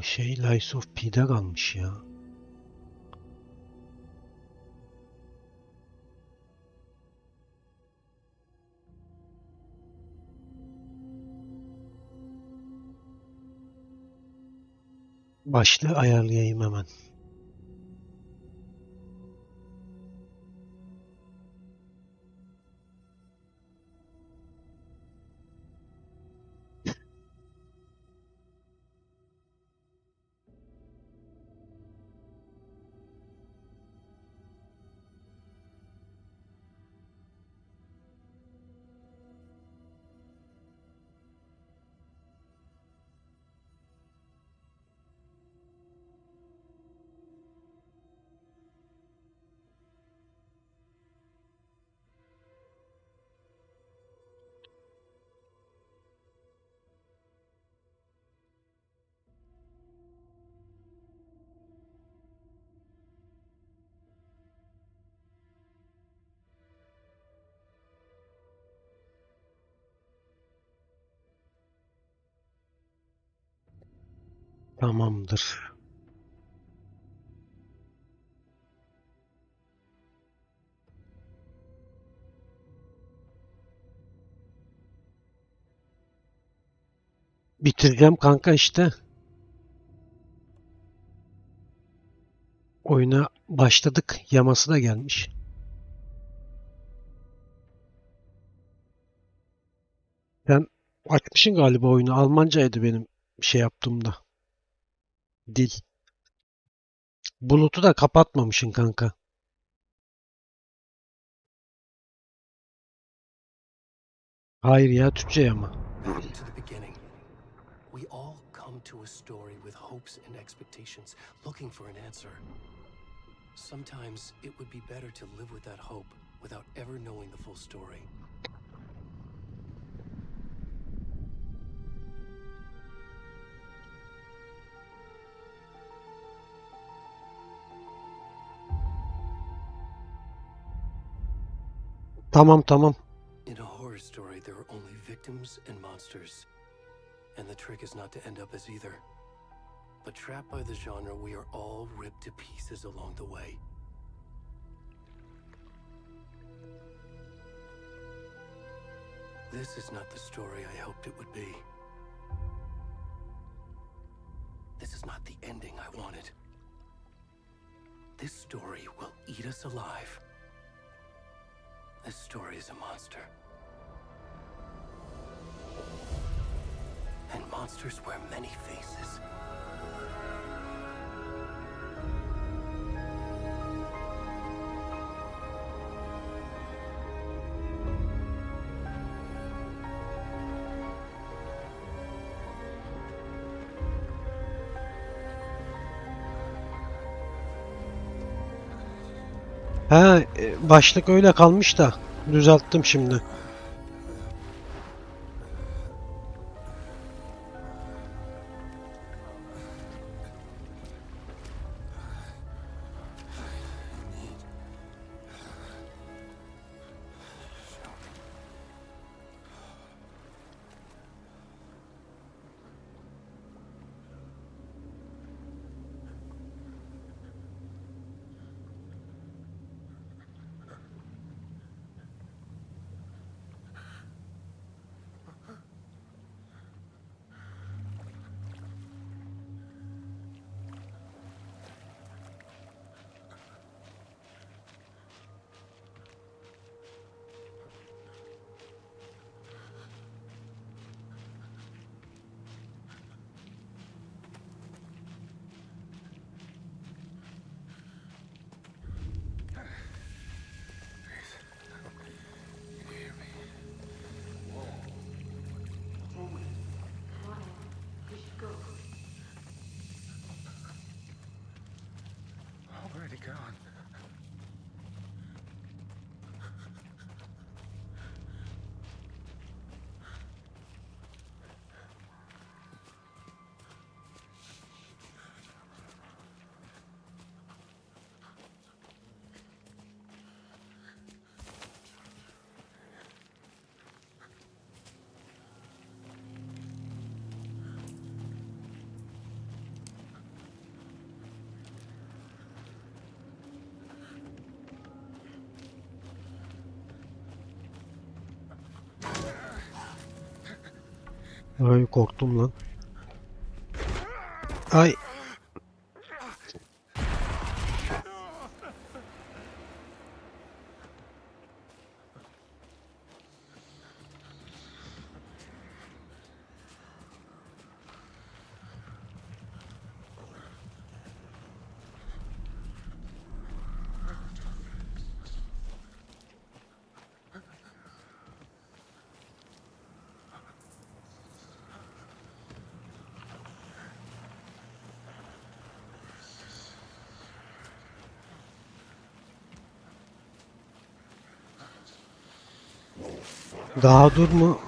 O şey Lies of P'de kalmış ya. Başlığı ayarlayayım hemen. Tamamdır. Bitireceğim kanka işte. Oyuna başladık. Yaması da gelmiş. Sen açmışsın galiba oyunu. Almancaydı benim şey yaptığımda. Dil. Bulutu da kapatmamışsın kanka. Hayır ya, Türkçe Yama. Back to the beginning. We all come to a story with hopes and expectations, looking for an answer. Sometimes it would be better to live with that hope without ever knowing the full story. Tamam. In a horror story, there are only victims and monsters. And the trick is not to end up as either. But trapped by the genre, we are all ripped to pieces along the way. This is not the story I hoped it would be. This is not the ending I wanted. This story will eat us alive. This story is a monster. And monsters wear many faces. Ha, başlık öyle kalmış da düzelttim şimdi. Ay korktum lan. Ay. Daha dur mu?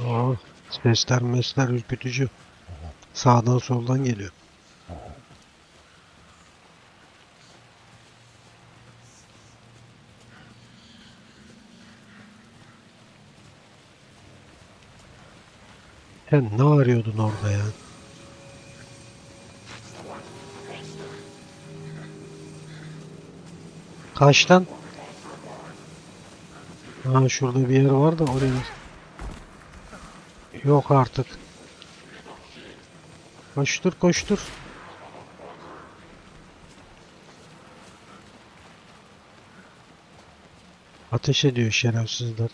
Aa, sesler ürkütücü. Sağdan soldan geliyor. Sen ne arıyordun orada ya? Kaçtan? Ha, şurada bir yer var da oraya. Yok artık. Koştur koştur. Ateş ediyor şerefsizler.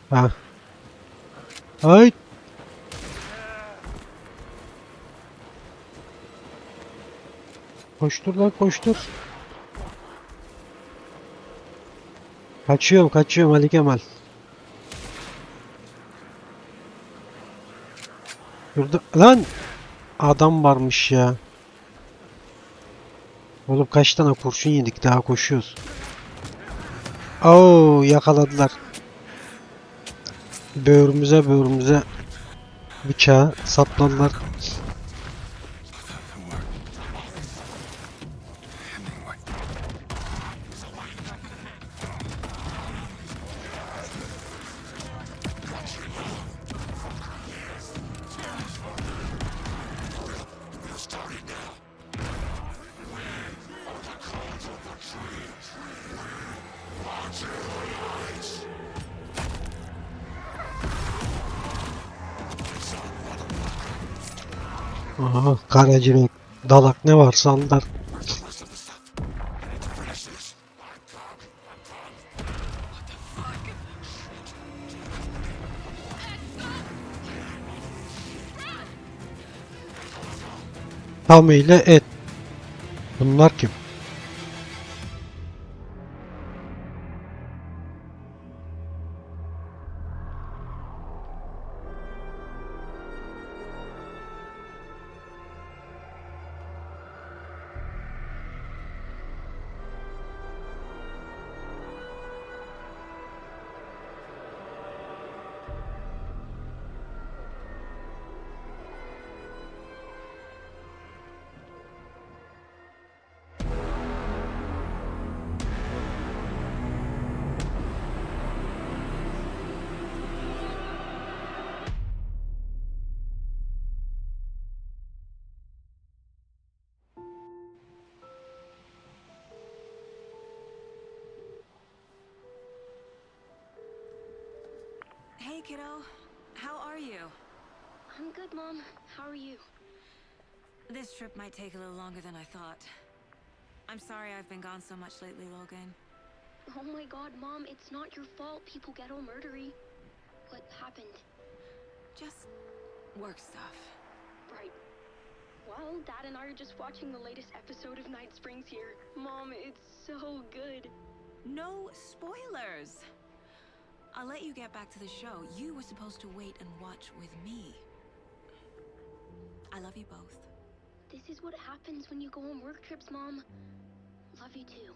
Ha. Ay. Koştur lan koştur. Kaçıyorum Ali Kemal. Şurada lan adam varmış ya. Oğlum kaç tane kurşun yedik daha koşuyoruz. Oo yakaladılar. Böğrümüze bıçağı sapladılar. Aha, karaciğer, dalak ne varsa aldılar. Tamamıyla et. Bunlar kim? Hey, kiddo. How are you? I'm good, Mom. How are you? This trip might take a little longer than I thought. I'm sorry I've been gone so much lately, Logan. Oh my god, Mom, it's not your fault people get all murdery. What happened? Just work stuff. Right. Well, Dad and I are just watching the latest episode of Night Springs here. Mom, it's so good. No spoilers! I'll let you get back to the show. You were supposed to wait and watch with me. I love you both. This is what happens when you go on work trips, Mom. Love you too.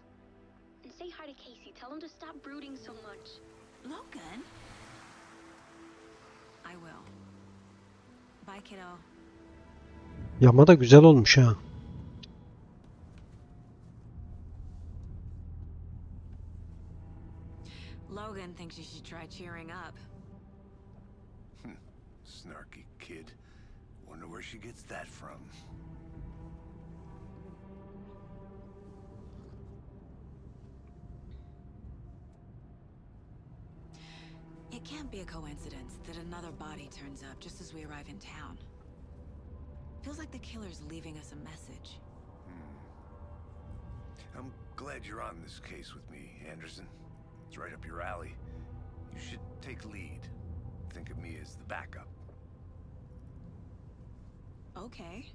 And say hi to Casey. Tell him to stop brooding so much. Logan? I will. Bye, kiddo. Yama da güzel olmuş ha. Logan thinks you should try cheering up. Snarky kid. Wonder where she gets that from. It can't be a coincidence that another body turns up just as we arrive in town. Feels like the killer's leaving us a message. I'm glad you're on this case with me, Anderson. It's right up your alley. You should take lead. Think of me as the backup. Okay.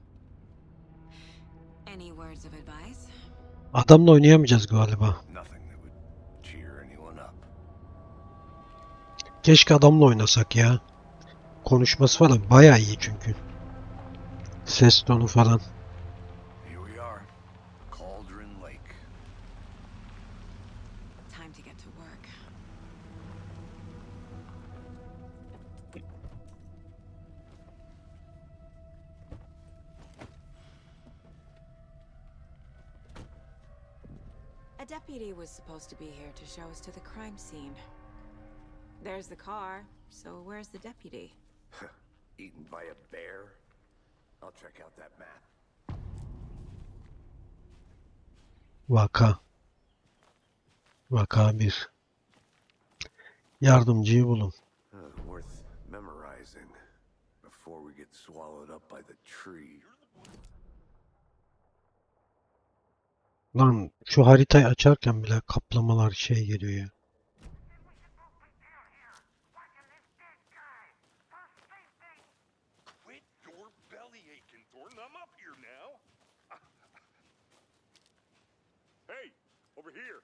Any words of advice? Adamla oynayamayacağız galiba. Nothing that would cheer anyone up. Keşke adamla oynasak ya. Konuşması falan bayağı iyi çünkü. Ses tonu falan. Here we are. Cauldron Lake. Time to get to work. A deputy was supposed to be here to show us to the crime scene. There's the car, so where's the deputy? Eaten by a bear? I'll check out that map. Vaka. Vaka 1. Yardımcıyı bulun. Worth memorizing before we get swallowed up by the tree. Lan şu haritayı açarken bile kaplamalar şey geliyor ya. Quit your belly aching, Thornton. I'm up here now. Hey, over here.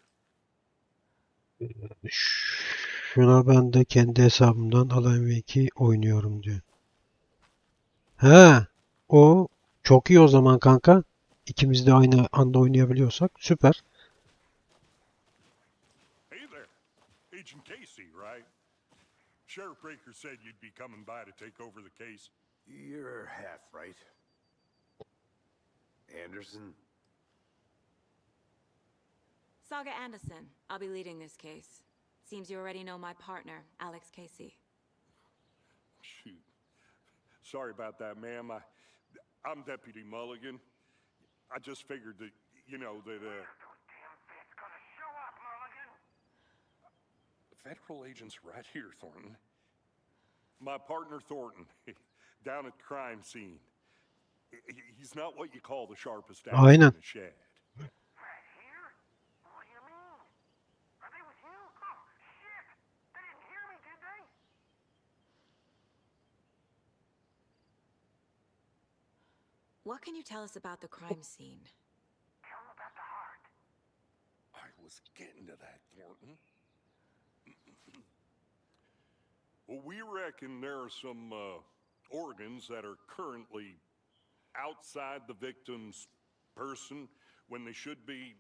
Şuna ben de kendi hesabımdan Alan Wake'i oynuyorum diyor. He, o çok iyi o zaman kanka. İkimiz de aynı anda oynayabiliyorsak süper. Hey there. Agent Casey, right? Sheriff Breaker said you'd be coming by to take over the case. You're half right. Anderson? Saga Anderson. I'll be leading this case. Seems you already know my partner, Alex Casey. Shoot. Sorry about that, ma'am. I'm Deputy Mulligan. I just figured that, Federal agents right here, Thornton. My partner, Thornton, down at the crime scene. He's not what you call the sharpest axe in Aynen. the shed. Right here? What do you mean? Are they with you? Oh, shit! They didn't hear me, did they? What can you tell us about the crime scene? Tell them about the heart. I was getting to that, Thornton. Well, we reckon there are some organs that are currently outside the victim's person when they should be,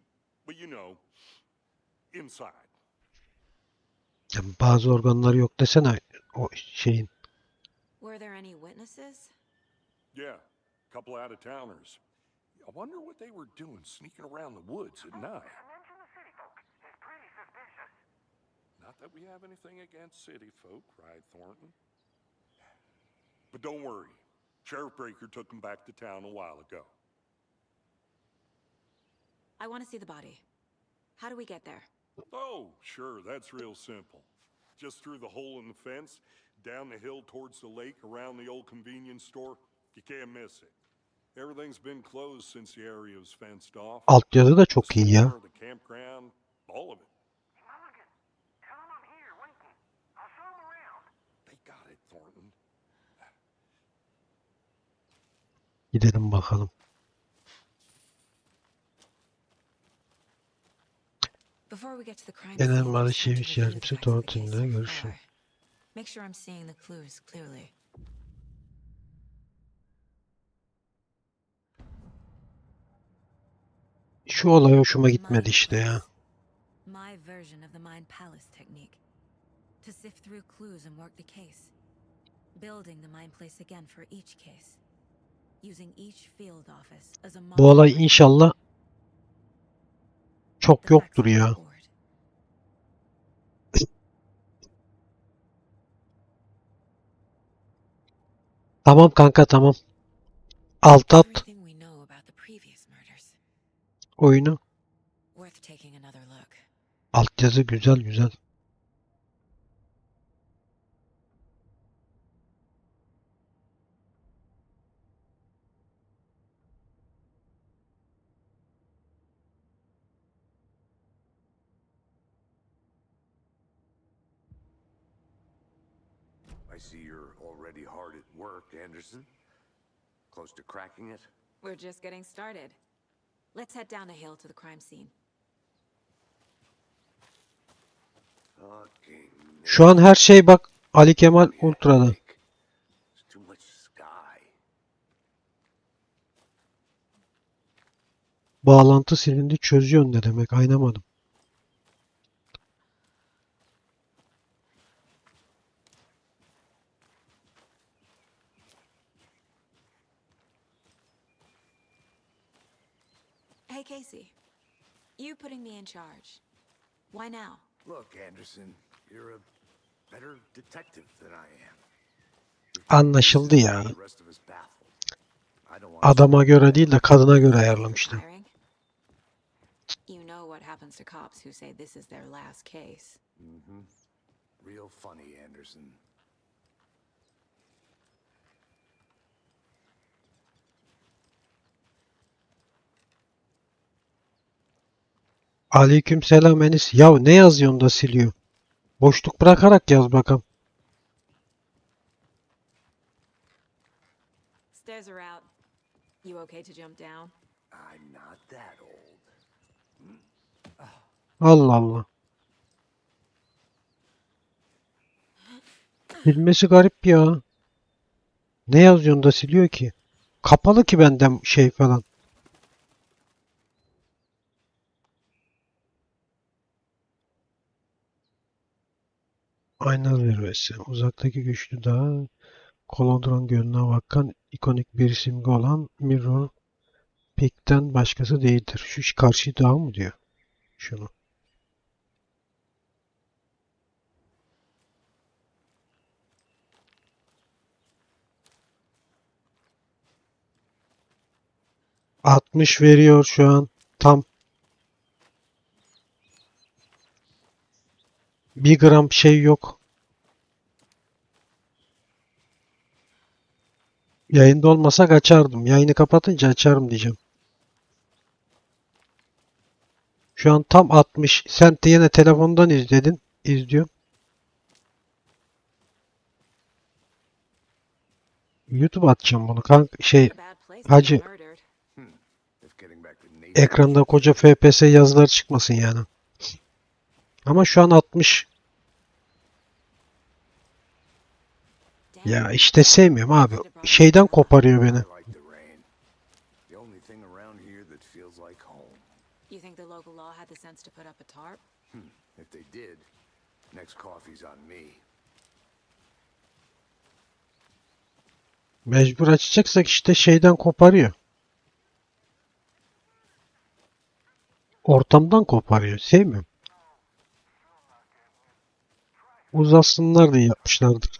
inside. Yani bazı organları yok desene o şeyin. Were there any witnesses? Yeah, a couple out-of-towners. I wonder what they were doing sneaking around the woods at night. Mention the city folk. It's pretty suspicious. Not that we have anything against city folk, right, Thornton? But don't worry. Sheriff Breaker took them back to town a while ago. I want to see the body. How do we get there? Oh, sure, that's real simple. Just through the hole in the fence, down the hill towards the lake, around the old convenience store. You can't miss it. Everything's been closed since the area was fenced off. Altyazı da The çok iyi ya. store, the campground, all of it. Mulligan, tell them I'm here waiting. I'll show them around. They got it, Thornton. Gidelim bakalım. Before we get to the crime Genel scene, I Mali just want to Çeviriş review the Yardımcısı facts of the case Thornton'la so görüşün. far. Make sure I'm seeing the clues clearly. Şu olay hoşuma gitmedi işte ya. My version of the Mind Palace technique. To sift through clues and work the case. Building the Mind Place again for each case. Using each field office as a Bu olay model. inşallah çok The facts yoktur on the ya. board. Tamam kanka tamam. Alt at Everything we know about the previous murders. oyunu. Worth taking another look. Altyazı güzel güzel. I see you're already hard at work, Anderson. Close to cracking it? We're just getting started. Let's head down the hill to the crime scene. Fucking Şu an her şey bak Ali Kemal Ultra'da. There's too much sky. Bağlantı silindi çözüyor ne demek anlamadım. Hey, Casey. You putting me in charge. Why now? Look, Anderson, you're a better detective than I am. Anlaşıldı ya. The rest of us baffled. I don't want Adama göre değil de kadına göre ayarlamıştım. Hiring? You know what happens to cops who say this is their last case. real funny, Anderson. Aleykümselam Enis. Ya ne yazıyorsun da siliyor? Boşluk bırakarak yaz bakalım. Stairs are out. You okay to jump down? I'm not that old. Allah Allah. Silmesi garip ya. Ne yazıyorsun da siliyor ki? Kapalı ki benden şey falan. Ayna zirvesi. Uzaktaki güçlü dağ. Kolodron Gölü'ne bakan ikonik bir simge olan Mirror Peak'ten başkası değildir. Şu karşı dağ mı diyor? Şunu. ...60 veriyor şu an. Tam. 1 gram şey yok. Yayında olmasak açardım. Yayını kapatınca açarım diyeceğim. Şu an tam 60. Sen de yine telefondan izledin. İzliyorum. YouTube atacağım bunu. A bad place to Hacı get murdered. If getting back to nature ekranda koca FPS yazılar çıkmasın yani. Ama şu an 60. Ya işte sevmiyorum abi. Şeyden koparıyor beni. I like the rain. The only thing around here that feels like home. You think the local law had the sense to put up a tarp? If they did, next coffee's on me. Mecbur açacaksak işte şeyden koparıyor. Ortamdan koparıyor. Sevmiyorum. Uzasınlar diye yapmışlardır.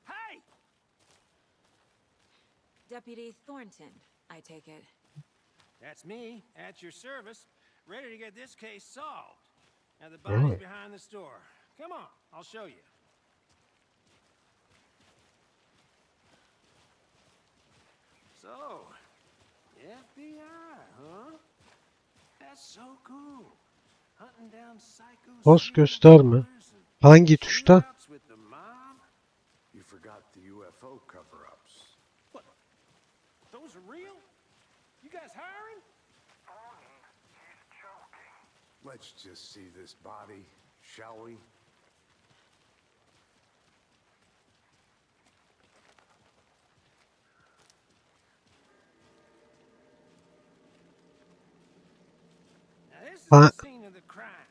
Hey! Deputy Thornton, I take it. That's me, at your service, ready to get this case solved. Now the Really? body's behind the store. Come on, I'll show you. So, FBI, huh? That's so cool. Hunting down psycho Post serial gösterme. killers and Hangi tuşta? shootouts with the mob. You forgot the UFO cover-ups. What? Those are real? You guys hiring? Let's just see this body, shall we? Now this is Ha, the scene of the crime.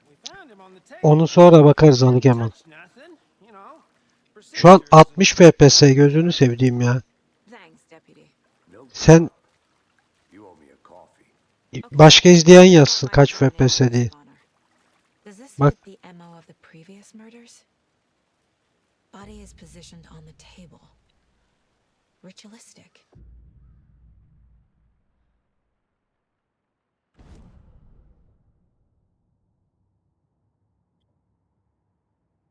We found him on the table. onu sonra bakarız Ali Kemal. Touch nothing, you know. Şu an Procedures. 60 FPS gözünü sevdiğim ya. Thanks, Deputy. No Sen problem. You owe me a coffee. Başka izleyen yazsın kaç FPS diye. Does this Bak. fit the MO of the previous murders? Body is positioned on the table. Ritualistic.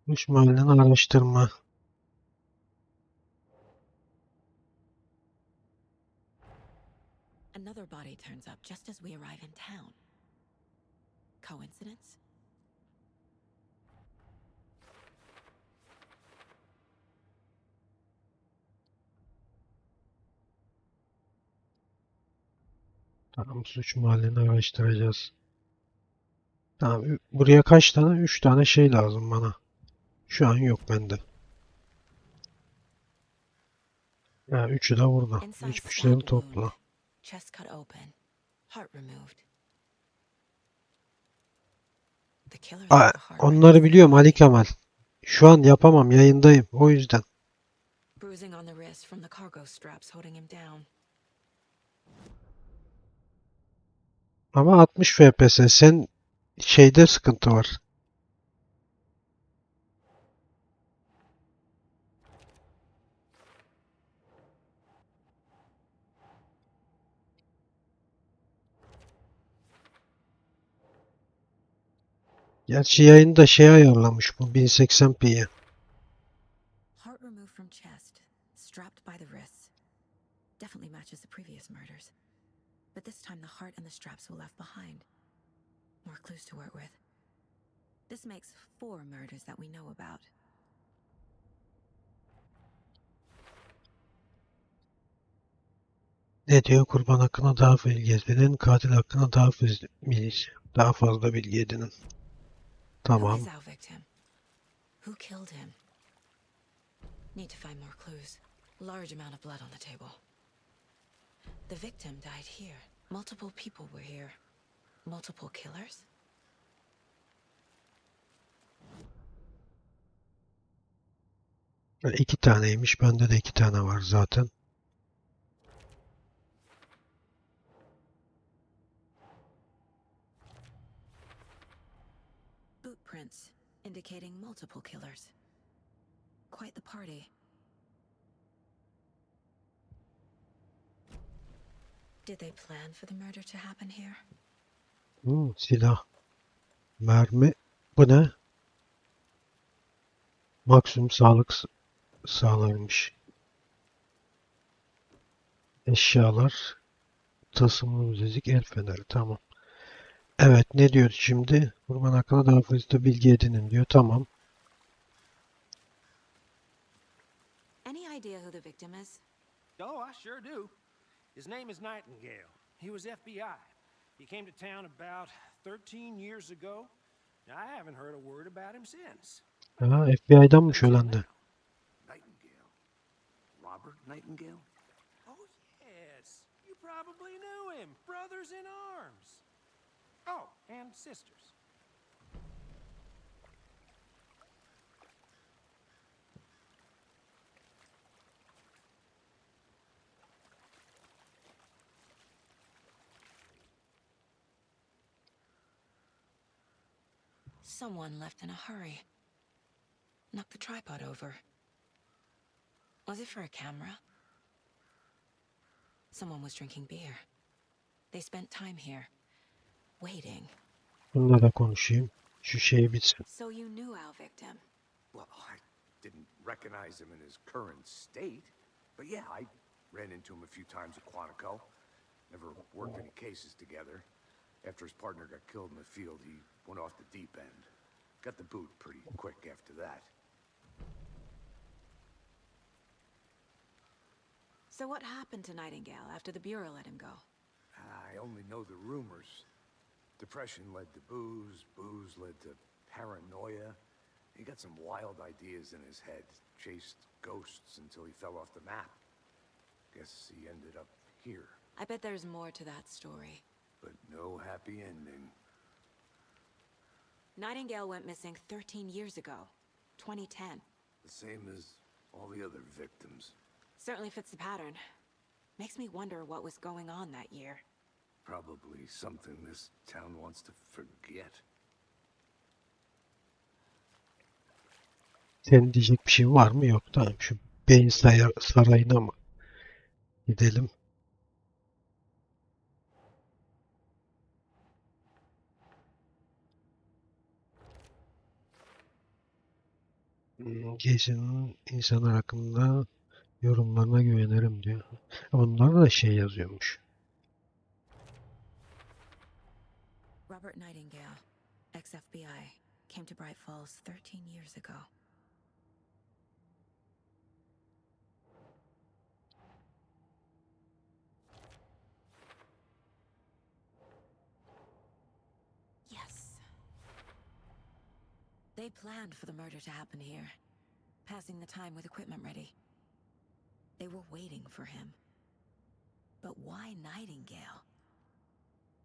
Kuş mahallini araştırma. Another body turns up just as we arrive in town. Coincidence? Tamam, suç mahallini araştıracağız. Tamam, buraya kaç tane? 3 tane şey lazım bana. Şu an yok bende. Ya üçü de burada. Inside Üç güçlerini stab wound. topla. Chest cut open. Heart removed. The killer left Aa, the heart onları right biliyorum Ali beside Kemal. Şu an yapamam, yayındayım. O yüzden. it. Bruising on the wrist from the cargo straps holding him down. Ama 60 FPS. Sen şeyde sıkıntı var. Gerçi yayında şey ayarlamış bu 1080p'ye. Heart removed from chest, strapped by the wrists. Definitely matches the previous murders. But this time the heart and the straps were left behind. More clues to work with. This makes 4 murders that we know about. Ne diyor? Kurban hakkında daha fazla bilgi edinin, katil hakkında daha fazla bilgi edinin. Who Tamam. is our victim? Who killed him? Need to find more clues. Large amount of blood on the table. The victim died here. Multiple people were here. Multiple killers? İki taneymiş. Bende de 2 tane var zaten. Boot prints indicating multiple killers. Quite the party. Did they plan for the murder to happen here? Silah. Mermi. Bu ne? Maksimum sağlık sağlarmış. Eşyalar. Tılsımlı müzik, el feneri. Tamam. Evet, ne diyor şimdi? Kurban hakkında daha fazla bilgi edinin diyor. Tamam. Any idea who the victim is? Oh, I sure do. His name is Nightingale. He was FBI. He came to town about 13 years ago. I haven't heard a word about him since. Ha, FBI'danmış ölen de. Nightingale. Robert Nightingale? Oh, yes. You probably knew him. Brothers in arms. Oh, and sisters. Someone left in a hurry. Knocked the tripod over. Was it for a camera? Someone was drinking beer. They spent time here, waiting. Bununla da konuşayım. Şu şeyi bitsin. So you knew our victim. Well, I didn't recognize him in his current state. But yeah, I ran into him a few times at Quantico. Never worked any cases together. After his partner got killed in the field, he went off the deep end. Got the boot pretty quick after that. So what happened to Nightingale after the Bureau let him go? I only know the rumors. Depression led to booze, booze led to paranoia. He got some wild ideas in his head, chased ghosts until he fell off the map. Guess he ended up here, I bet there's more to that story. but no happy ending. Nightingale went missing 13 years ago, 2010. The same as all the other victims. Certainly fits the pattern. Makes me wonder what was going on that year. Probably something this town wants to forget. Senin diyecek bir şey var mı? Yok. Tamam. Şu beyin sarayına mı gidelim? Gecenin insanlar hakkında yorumlarına güvenirim diyor. Bunlar da şey yazıyormuş. Robert Nightingale, ex-FBI, came to Bright Falls 13 years ago. Yes. They planned for the murder to happen here, passing the time with equipment ready. They were waiting for him. But why Nightingale?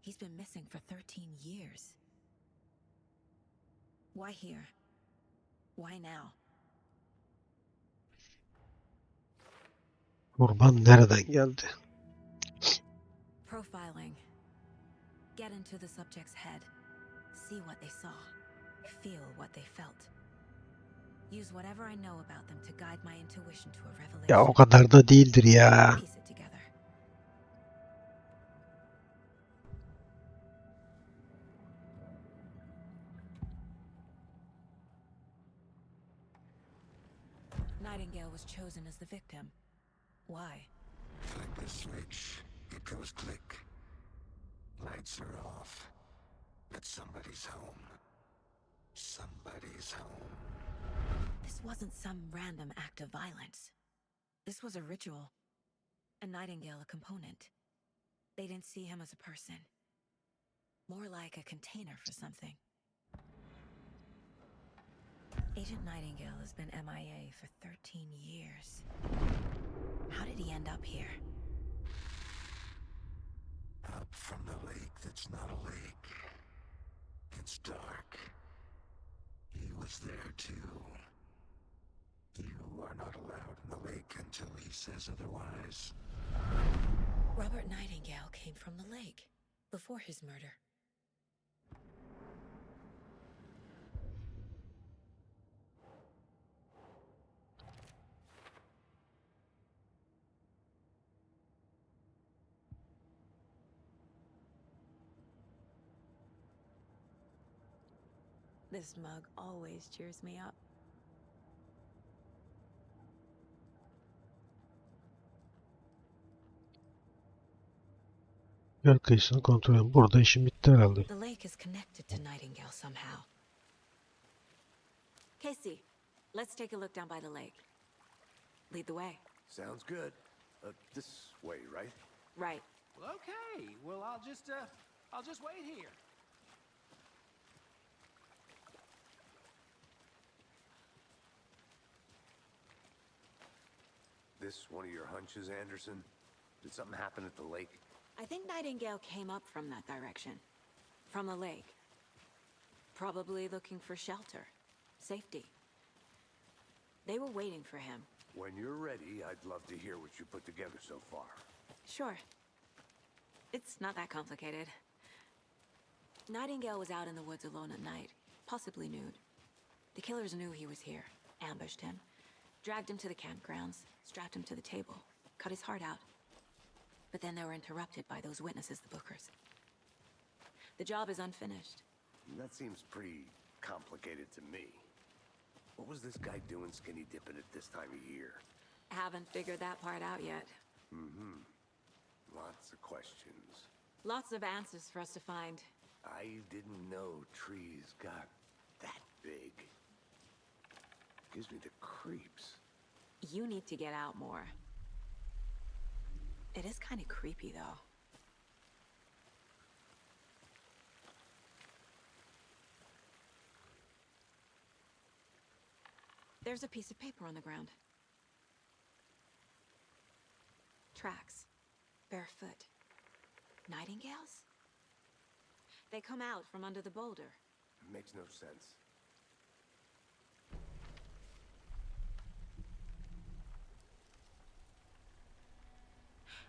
He's been missing for 13 years. Why here? Why now? Kurban nereden geldi? Profiling. Get into the subject's head. See what they saw. Feel what they felt. Use whatever I know about them to guide my intuition to a revelation. Ya o kadar da değildir ya. Piece it together. Nightingale was chosen as the victim. Why? Flick the switch, it goes click. Lights are off. But somebody's home. Somebody's home. This wasn't some random act of violence. This was a ritual. And Nightingale a component. They didn't see him as a person. More like a container for something. Agent Nightingale has been MIA for 13 years. How did he end up here? Up from the lake that's not a lake. It's dark. He was there too. You are not allowed in the lake until he says otherwise. Robert Nightingale came from the lake before his murder. This mug always cheers me up. Göl kıyısını kontrol edin. Burada işim bitti herhalde. The lake is connected to Nightingale somehow. Casey, let's take a look down by the lake. Lead the way. Sounds good. This way, right? Right. Well, okay. Well, I'll just wait here. This one of your hunches, Anderson? Did something happen at the lake? I think Nightingale came up from that direction. From the lake. Probably looking for shelter. Safety. They were waiting for him. When you're ready, I'd love to hear what you put together so far. Sure. It's not that complicated. Nightingale was out in the woods alone at night, possibly nude. The killers knew he was here, ambushed him, dragged him to the campgrounds, strapped him to the table, cut his heart out. But then they were interrupted by those witnesses, the Bookers. The job is unfinished. That seems pretty complicated to me. What was this guy doing skinny dipping at this time of year? Haven't figured that part out yet. Mm-hmm. Lots of questions. Lots of answers for us to find. I didn't know trees got that big. Gives me the creeps. You need to get out more. It is kind of creepy, though. There's a piece of paper on the ground. Tracks. Barefoot. Nightingales? They come out from under the boulder. Makes no sense.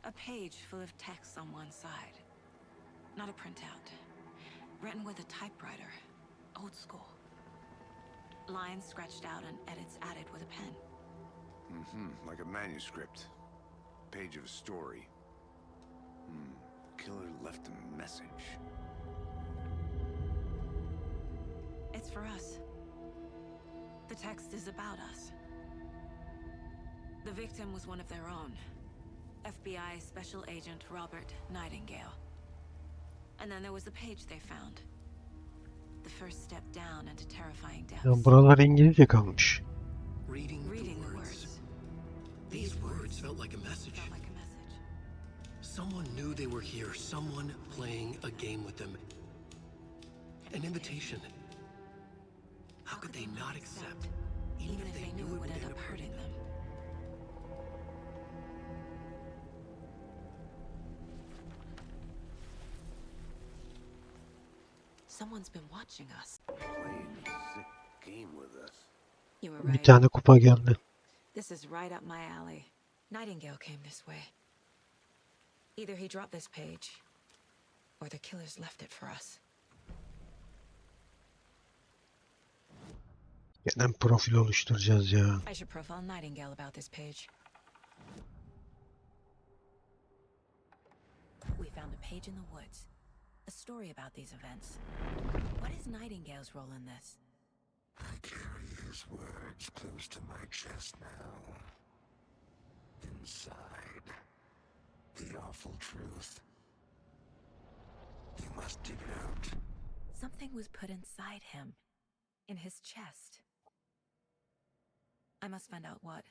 A page full of text on one side. Not a printout. Written with a typewriter. Old school. Lines scratched out and edits added with a pen. Like a manuscript. Page of a story. Killer left a message. It's for us. The text is about us. The victim was one of their own. FBI Special Agent Robert Nightingale. And then there was the page they found. The first step down into terrifying Ya depths. buralar İngilizce kalmış. Reading Reading the the words. words. These words felt like a message. Felt like a message. Someone knew they were here. Someone playing a game with them. An invitation. How could they not accept? Even if they knew it would end up hurting them. Someone's been watching us. Playing a sick game with us. You were Bir right. tane kupa geldi. This is right up my alley. Nightingale came this way. Either he dropped this page, or the killers left it for us. Gelen profil oluşturacağız ya. I should profile Nightingale about this page. We found a page in the woods. A story about these events. What is Nightingale's role in this? I carry his words close to my chest now. Inside, the awful truth. You must dig it out. Something was put inside him. In his chest. I must find out what.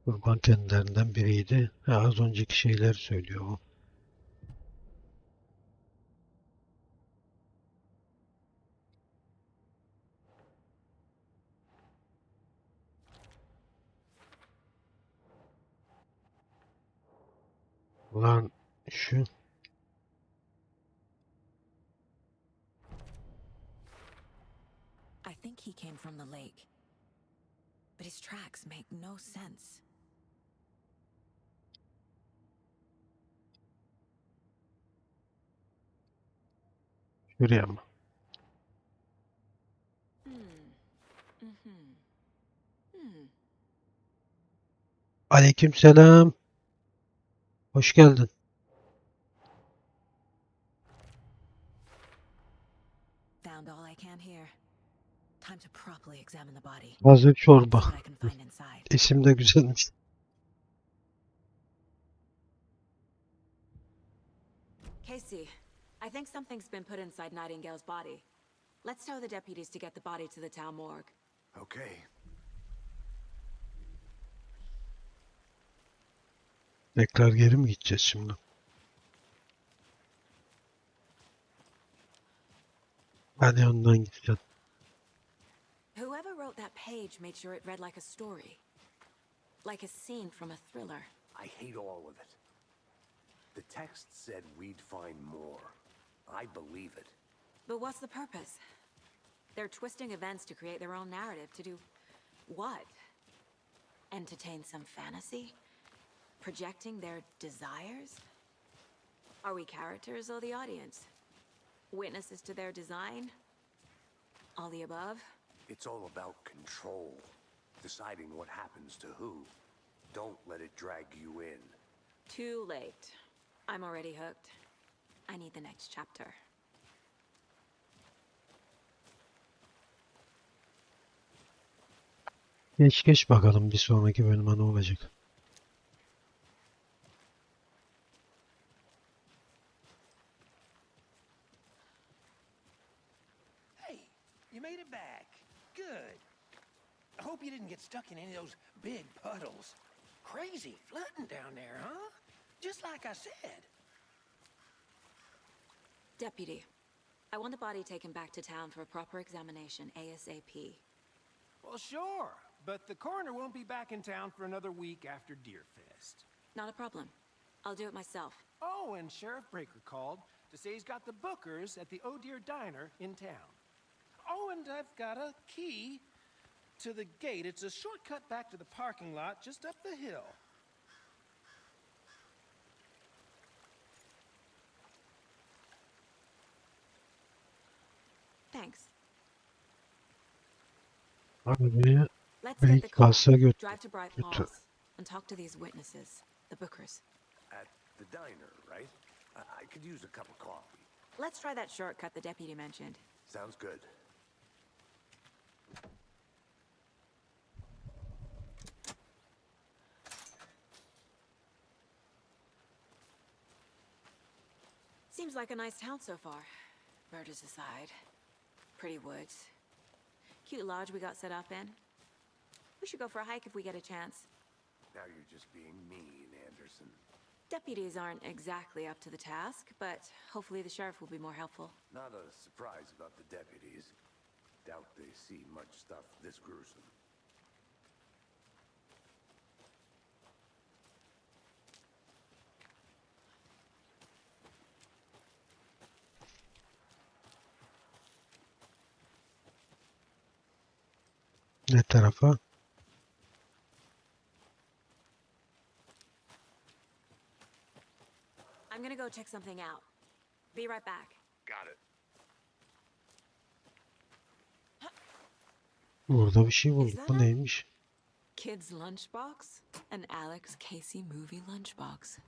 Kurban kendilerinden biriydi. Az önceki şeyler söylüyor o. Ulan şu I think he came from the lake. But his tracks make no sense. şuraya mı? Aleykümselam. Hoş geldin. Found all I can here. Time to properly examine the body. Hazır çorba. See what I can find inside. İsim de güzelmiş. Casey, I think something's been put inside Nightingale's body. Let's tell the deputies to get the body to the town morgue. Okay. Tekrar geri mi gideceğiz şimdi? Hadi yandan gideceğiz. Whoever wrote that page made sure it read like a story. Like a scene from a thriller. I hate all of it. The text said we'd find more. I believe it. But what's the purpose? They're twisting events to create their own narrative. To do what? Entertain some fantasy? Projecting their desires? Are we characters or the audience? Witnesses to their design? All the above? It's all about control. Deciding what happens to who. Don't let it drag you in. Too late. I'm already hooked. I need the next chapter. Geç bakalım bir sonraki bölüme ne olacak. Hey, you made it back. Good. I hope you didn't get stuck in any of those big puddles. Crazy flooding down there, huh? Just like I said. Deputy, I want the body taken back to town for a proper examination ASAP. Well, sure, but the coroner won't be back in town for another week after Deerfest. Not a problem. I'll do it myself. Oh, and Sheriff Breaker called to say he's got the bookers at the Oh Dear Diner in town. Oh, and I've got a key to the gate. It's a shortcut back to the parking lot just up the hill. Thanks. Arabayı Let's get the büyük car. basa Drive to Bright götür. Falls and talk to these witnesses, the Bookers. At the diner, right? I could use a cup of coffee. Let's try that shortcut the deputy mentioned. Sounds good. Seems like a nice town so far. Murders aside. Pretty woods. Cute lodge we got set up in. We should go for a hike if we get a chance. Now you're just being mean, Anderson. Deputies aren't exactly up to the task, but hopefully the sheriff will be more helpful. Not a surprise about the deputies. Doubt they see much stuff this gruesome. Ne tarafa? I'm gonna go check something out. Be right back. Got it. Burada bir şey bulduk. Bu neymiş? Kid's lunchbox? An Alex Casey movie lunchbox.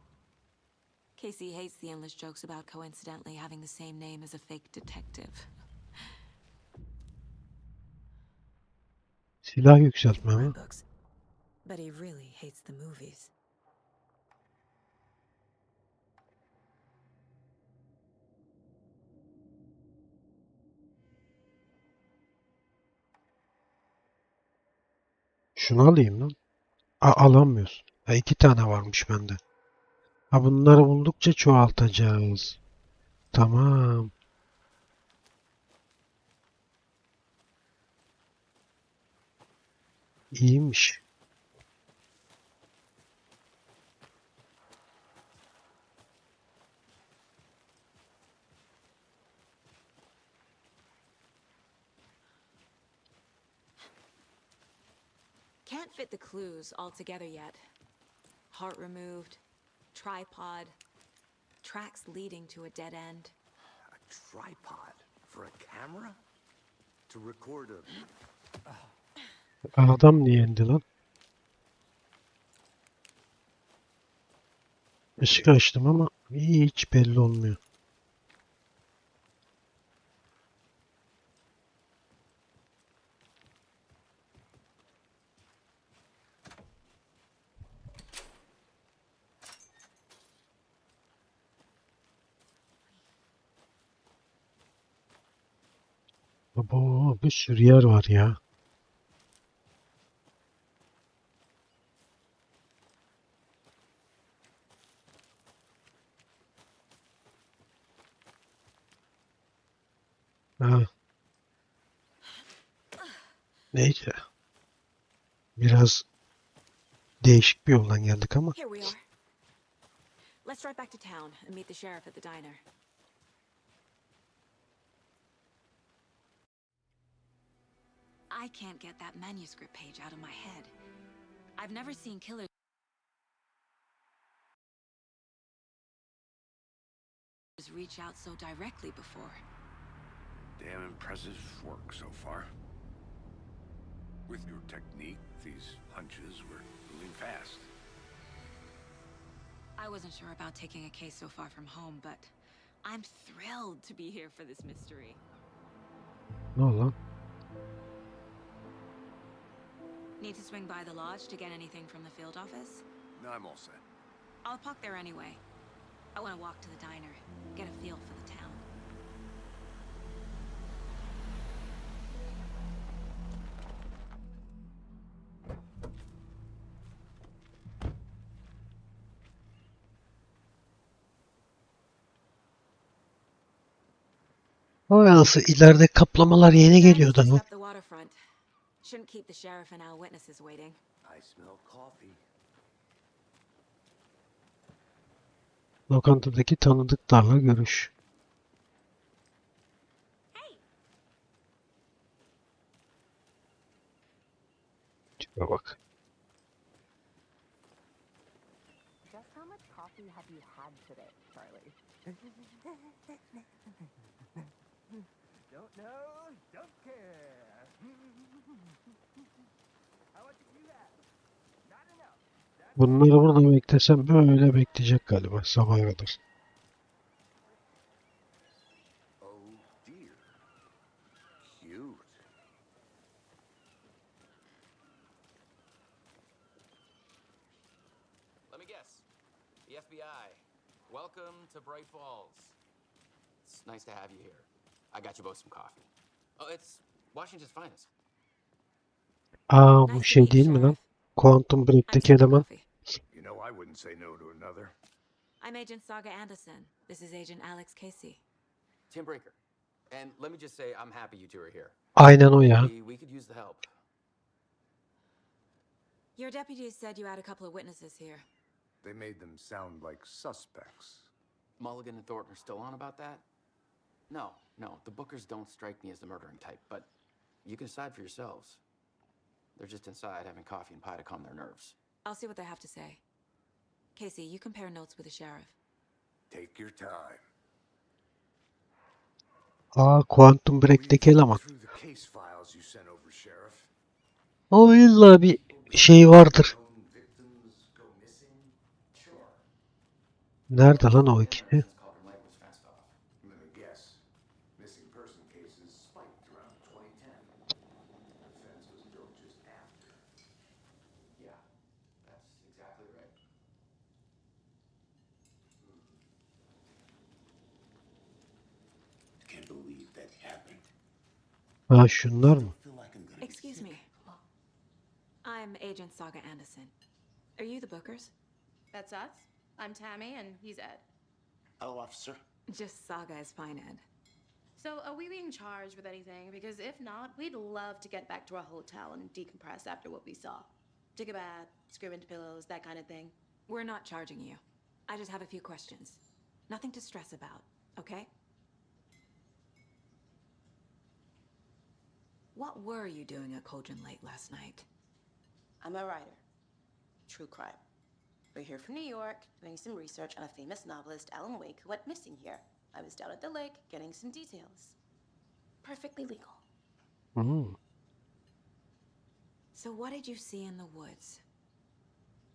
Casey hates the endless jokes about coincidentally having the same name as a fake detective. Silah yükseltme mi? Books. But he really hates the movies. Şunu alayım lan. Alamıyoruz. Ha, 2 tane varmış bende. Ha, bunları buldukça çoğaltacağız. Tamam. İyiymiş. Can't fit the clues all together yet. Heart removed, tripod, tracks leading to a dead end. A tripod for a camera? To record a... Adam niye indi lan? Işık açtım ama hiç belli olmuyor. Abo, bir sürü yer var ya. Ha. Neyse. Biraz değişik bir yoldan geldik ama. Here we are. Let's drive back to town and meet the sheriff at the diner. I can't get that manuscript page out of my head. I've never seen killers reach out so directly before. Damn impressive work so far. With your technique, these hunches were moving fast. I wasn't sure about taking a case so far from home, but I'm thrilled to be here for this mystery. Ne oldu lan? Need to swing by the lodge to get anything from the field office? No, I'm all set. I'll park there anyway. I want to walk to the diner, get a feel for the town. O yansı ileride kaplamalar yeni geliyordu ama. Up the waterfront. Shouldn't keep the sheriff and our witnesses waiting. I smell coffee. Lokantadaki tanıdıklarla görüş. Ya bak. Just how much coffee have you had today, Charlie? Don't know, don't care. How much did you have? Not enough. Bunları burada beklesem böyle bekleyecek galiba sabaha kadar. Oh dear. Cute. Let me guess. The FBI. Welcome to Bright Falls. It's nice to have you here. I got you both some coffee. Oh, it's Washington's finest. Aa bu Nice to şey meet değil you, mi lan? Sheriff. Quantum I'm Break'teki taking eleman. coffee. You know, I wouldn't say no to another. I'm Agent Saga Anderson. This is Agent Alex Casey. Tim Breaker. And let me just say, I'm happy you two are here. Aynen o ya. We could use the help. Your deputies said you had a couple of witnesses here. They made them sound like suspects. Mulligan and Thornton are still on about that? No. The Bookers don't strike me as the murdering type, but you can decide for yourselves. They're just inside having coffee and pie to calm their nerves. I'll see what they have to say. Casey, you compare notes with the sheriff. Take your time. Aa Quantum Were you Break'teki eleman. through the case files you sent over, Sheriff? O illa bir şey vardır. Known victims go missing? Sure. Nerede lan o ikisi? Since Cauldron Lake was fenced off. Let me guess. Missing person cases spiked around 2010. The fence was built just after. Yeah, that's exactly right. Can't believe that happened. Ha şunlar mı? Feel like I'm gonna be Excuse sick. me. I'm Agent Saga Anderson. Are you the Bookers? That's us. I'm Tammy, and he's Ed. Hello, officer. Just Saga is fine, Ed. So, are we being charged with anything? Because if not, we'd love to get back to our hotel and decompress after what we saw. Take a bath, scream into pillows, that kind of thing. We're not charging you. I just have a few questions. Nothing to stress about, okay? What were you doing at Cauldron Lake last night? I'm a writer. True crime. We're here from New York, doing some research on a famous novelist, Alan Wake, who went missing here. I was down at the lake, getting some details. Perfectly legal. Hmm. So what did you see in the woods?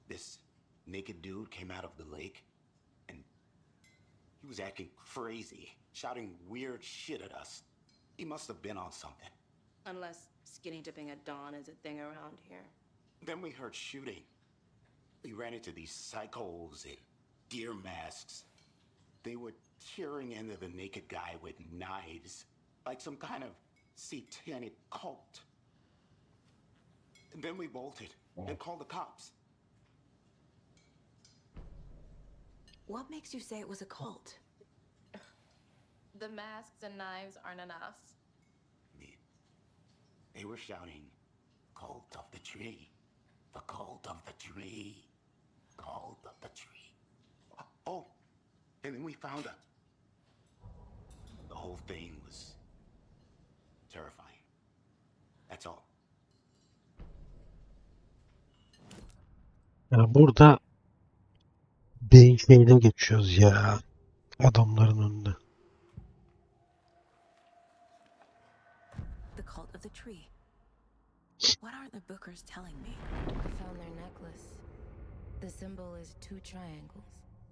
This naked dude came out of the lake, and he was acting crazy, shouting weird shit at us. He must have been on something. Unless skinny dipping at dawn is a thing around here. Then we heard shooting. We ran into these psychos in deer masks. They were tearing into the naked guy with knives, like some kind of satanic cult. And then we bolted and called the cops. What makes you say it was a cult? The masks and knives aren't enough. They were shouting, "Cult of the tree, the cult of the tree, cult of the tree." Oh, and then we found her. The whole thing was terrifying. That's all. Ya burada beyin şeyine geçiyoruz ya. Adamların önünde. The cult of the tree. What are the Bookers telling me? I found their necklace. The symbol is 2 triangles.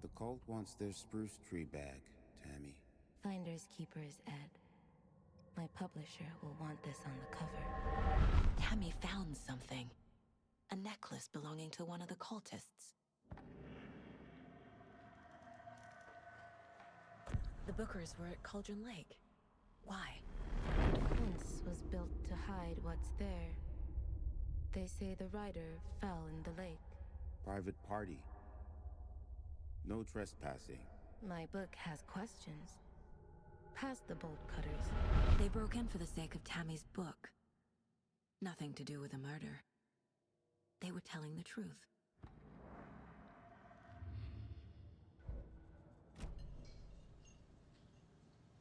The cult wants their spruce tree back, Tammy. Finders keepers, Ed. My publisher will want this on the cover. Tammy found something. A necklace belonging to one of the cultists. The Bookers were at Cauldron Lake. Why? The fence was built to hide what's there. They say the rider fell in the lake. Private party. No trespassing. My book has questions. Past the bolt cutters. They broke in for the sake of Tammy's book. Nothing to do with a murder. They were telling the truth.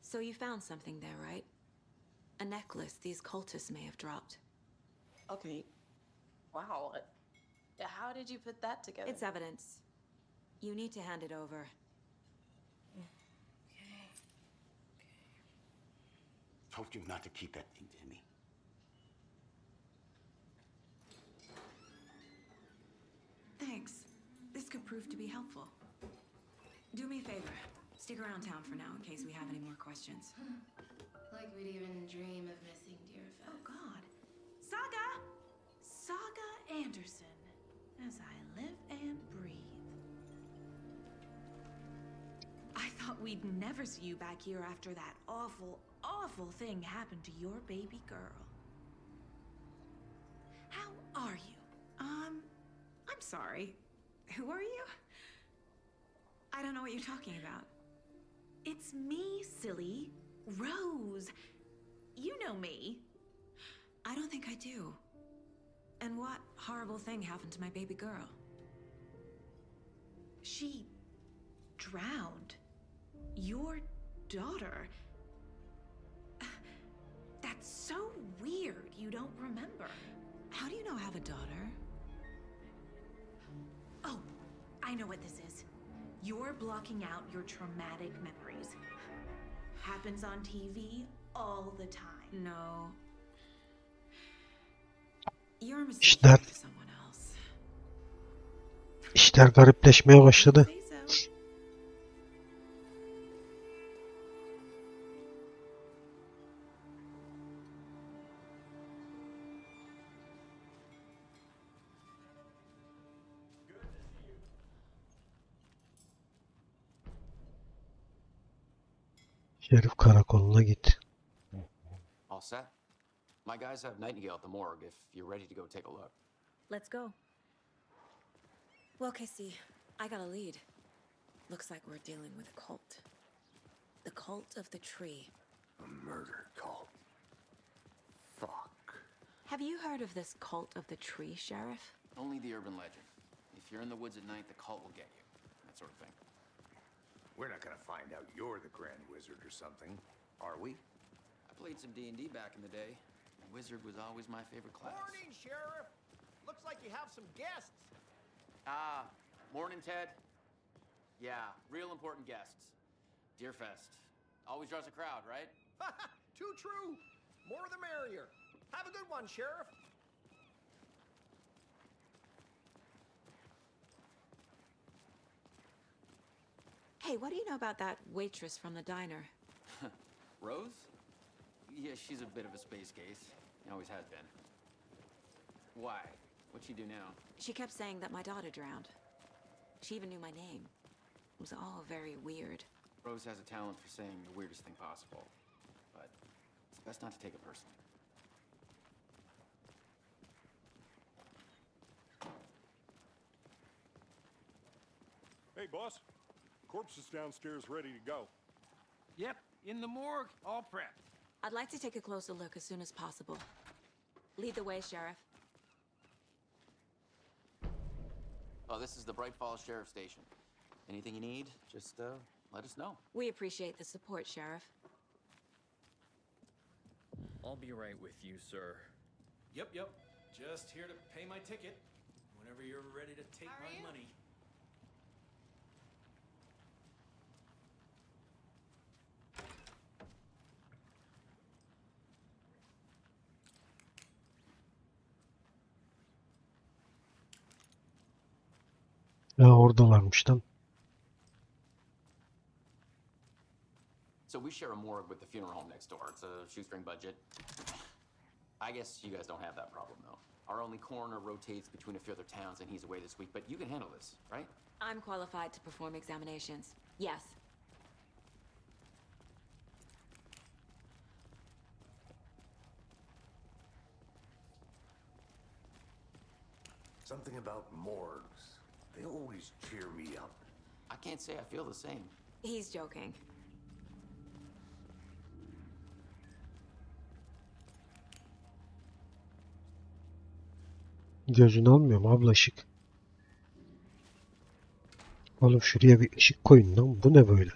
So you found something there, right? A necklace these cultists may have dropped. Okay. Wow. How did you put that together? It's evidence. You need to hand it over. Told you not to keep that thing to me. Thanks. This could prove to be helpful. Do me a favor. Stick around town for now in case we have any more questions. Like we'd even dream of missing dear Fez. Oh, God. Saga Anderson. As I live and breathe. I thought we'd never see you back here after that awful thing happened to your baby girl. How are you? I'm sorry. Who are you? I don't know what you're talking about. It's me, silly. Rose. You know me. I don't think I do. And what horrible thing happened to my baby girl? She drowned. Your daughter. That's so weird you don't remember. How do you know I have a daughter? Oh, I know what this is. You're blocking out your traumatic memories. Happens on TV all the time. No. You're mistaken for someone else. İşler garipleşmeye başladı. Şerif karakoluna git. All set? My guys have Nightingale at the morgue if you're ready to go take a look. Let's go. Well, Casey, I got a lead. Looks like we're dealing with a cult. The cult of the tree. A murder cult. Fuck. Have you heard of this cult of the tree, Sheriff? Only the urban legend. If you're in the woods at night, the cult will get you. That sort of thing. We're not gonna find out you're the Grand Wizard or something, are we? I played some D&D back in the day. Wizard was always my favorite class. Morning, Sheriff. Looks like you have some guests. Ah, morning, Ted. Yeah, real important guests. Deerfest. Always draws a crowd, right? Too true. More the merrier. Have a good one, Sheriff. Hey, what do you know about that waitress from the diner? Rose? Yeah, she's a bit of a space case. Always has been. Why? What'd she do now? She kept saying that my daughter drowned. She even knew my name. It was all very weird. Rose has a talent for saying the weirdest thing possible. But it's best not to take it personally. Hey, boss. Corpse is downstairs ready to go. Yep, in the morgue, all prepped. I'd like to take a closer look as soon as possible. Lead the way, Sheriff. Oh, this is the Bright Falls Sheriff Station. Anything you need, just let us know. We appreciate the support, Sheriff. I'll be right with you, sir. Yep. Just here to pay my ticket. Whenever you're ready to take my money. Ya oradalarmış lan. So we share a morgue with the funeral home next door. It's a shoestring budget. I guess you guys don't have that problem, though. Our only coroner rotates between a few other towns, and he's away this week. But you can handle this, right? I'm qualified to perform examinations. Yes. Something about morgues. They always cheer me up. I can't say I feel the same. He's joking. Gözünü almıyor mu abla ışık? Oğlum şuraya bir ışık koyun lan. Bu ne böyle?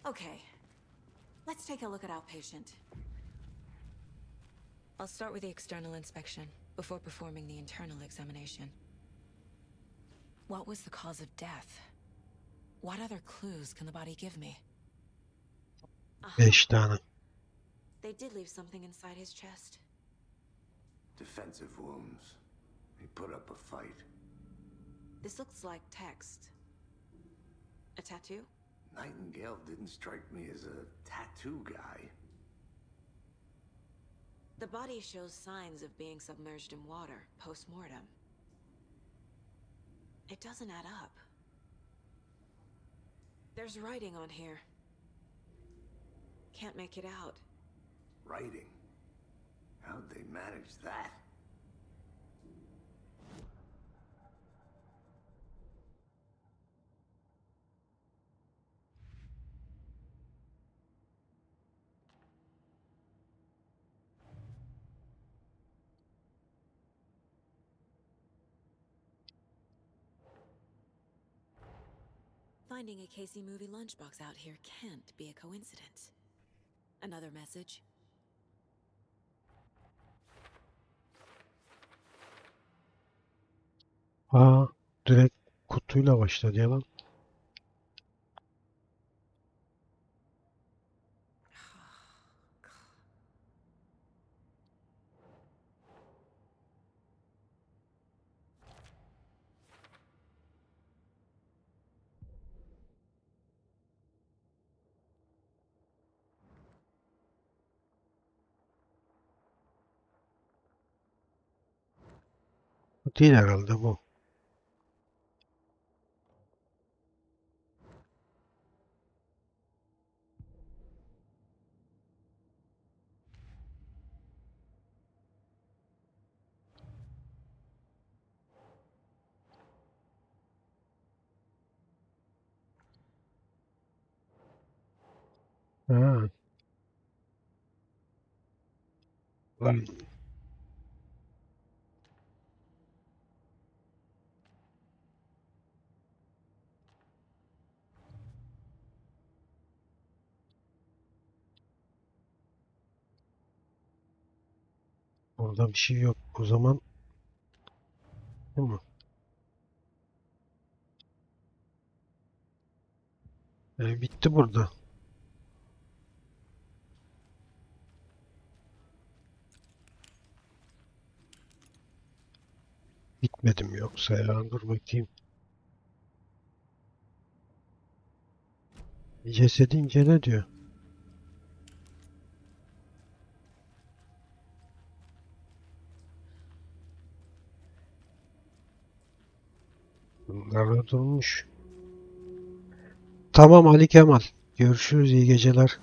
Okay. Let's take a look at outpatient. I'll start with the external inspection. before performing the internal examination. What was the cause of death? What other clues can the body give me? 5 tane. They did leave something inside his chest. Defensive wounds. He put up a fight. This looks like text. A tattoo? Nightingale didn't strike me as a tattoo guy. The body shows signs of being submerged in water post-mortem. It doesn't add up. There's writing on here. Can't make it out. Writing? How'd they manage that? Finding a Casey movie lunchbox out here can't be a coincidence. Another message. Aa, direkt kutuyla başladı ya lan. Bu değil herhalde bu. Ha. Lan. Orada bir şey yok. O zaman değil mi? Bitti burada. Bitmedim yoksa ya. Dur bakayım. Cesedi incele diyor. Bunlar durmuş. Tamam Ali Kemal. Görüşürüz. İyi geceler.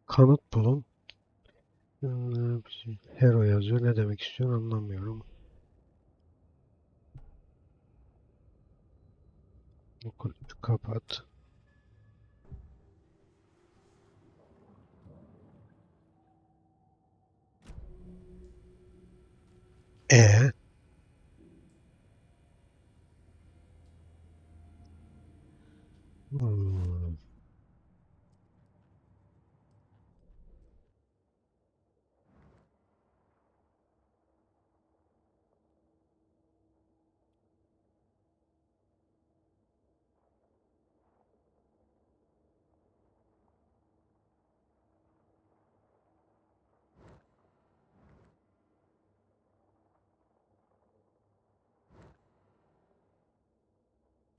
Kanıt bulun. Hero yazıyor. Ne demek istiyor anlamıyorum. Kapat. E hmm.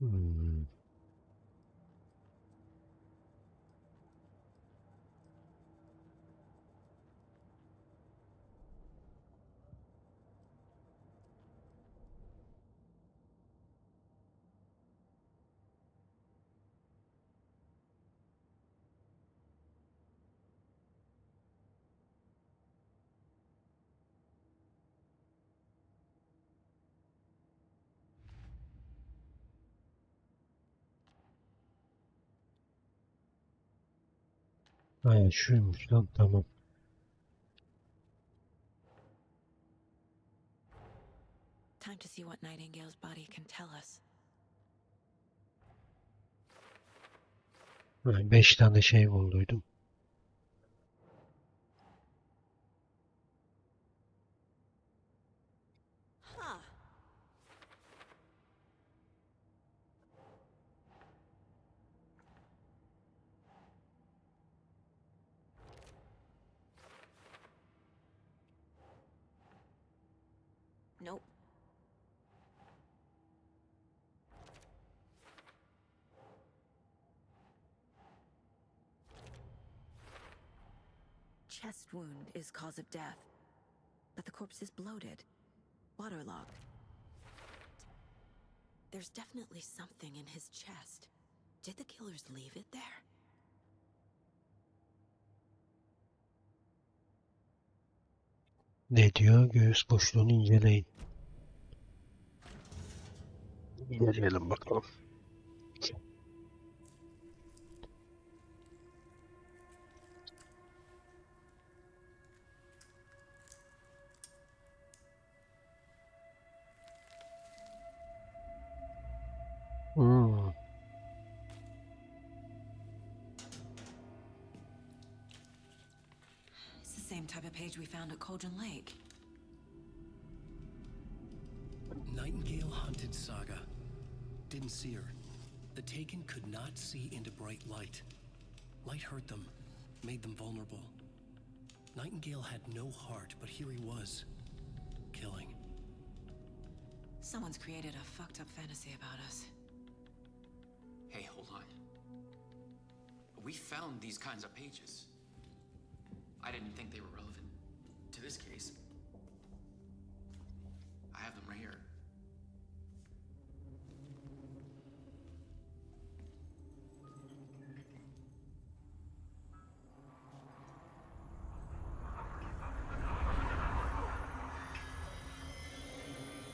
Hmm. Ha, şuymuş lan tamam. to see what Nightingale's body can tell us. 5 tane şey bulduydum. Huh. Nope. Chest wound is cause of death, but the corpse is bloated, waterlogged. There's definitely something in his chest. Did the killers leave it there? Ne diyor? Göğüs boşluğunu inceleyin. İnceleyelim bakalım. It's the same type of page we found at Cauldron Lake. Nightingale hunted Saga. Didn't see her. The Taken could not see into bright light. Light hurt them, made them vulnerable. Nightingale had no heart, but here he was, killing. Someone's created a fucked up fantasy about us. Hey, hold on. We found these kinds of pages. I didn't think they were relevant to this case. I have them right here.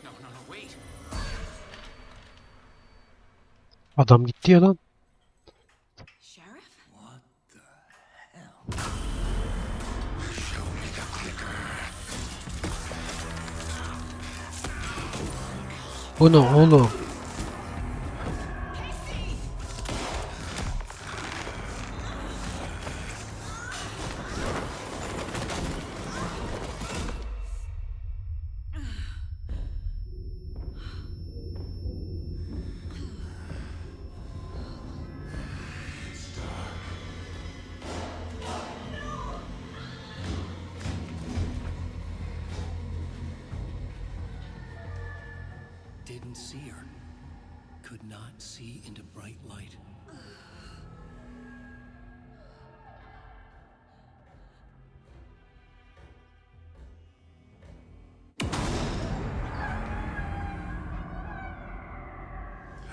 No, wait. Adam gitti ya lan. Sheriff? What the hell? Show me the clicker. Bu ne oğlum? Didn't see her. Could not see into bright light.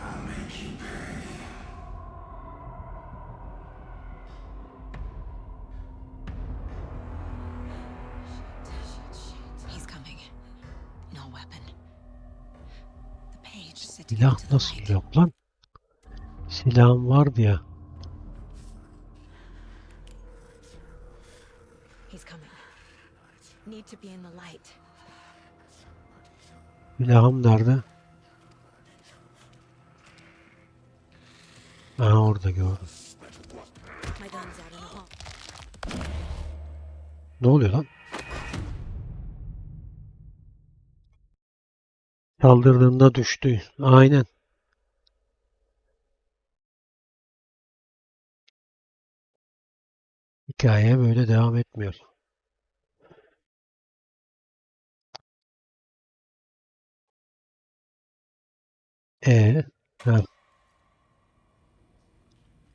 I'll make you pay. He's coming. No weapon. The page said to get Silah into the nasıl light. yok lan? Silahım vardı ya. He's coming. Need to be in the light. Silahım nerede? Aha orada gördüm. My gun's out in the hall. Ne oluyor lan? Saldırdığında düştü. Aynen. Hikaye böyle devam etmiyor. Ha.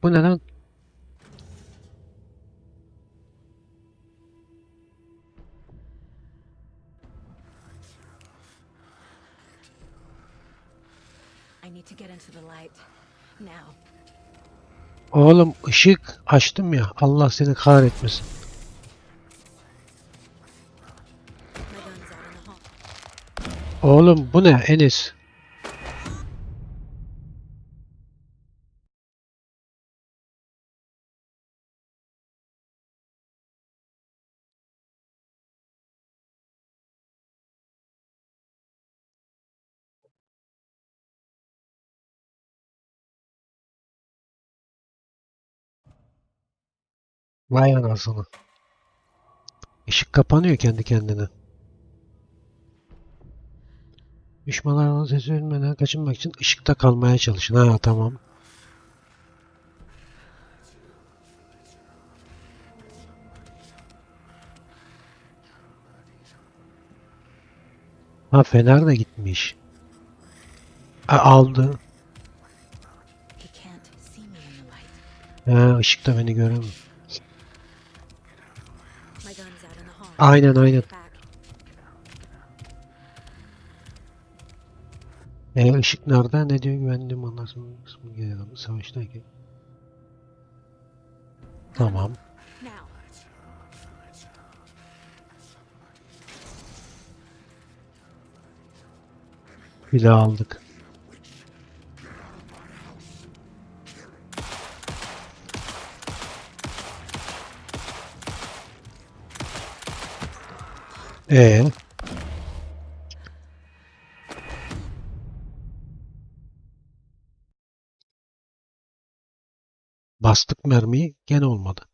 Bu ne lan? I need to get into the light. Now. Oğlum ışık açtım ya. Allah seni kahretmesin. My gun's out in the hall. Oğlum bu ne Enes? Vay anasını. Işık kapanıyor kendi kendine. Düşmanlardan ses verilmeden kaçınmak için ışıkta kalmaya çalışın. Ha tamam. Ha fener de gitmiş. Aldı. Ha ışıkta beni göremiyor. Aynen aynen. Işık nerede? Ne diyor? Güvenliğim ondan sonra kısmı geliyor. Savaştayken. Tamam. Bile aldık. Ee, bastık mermiyi gene olmadı.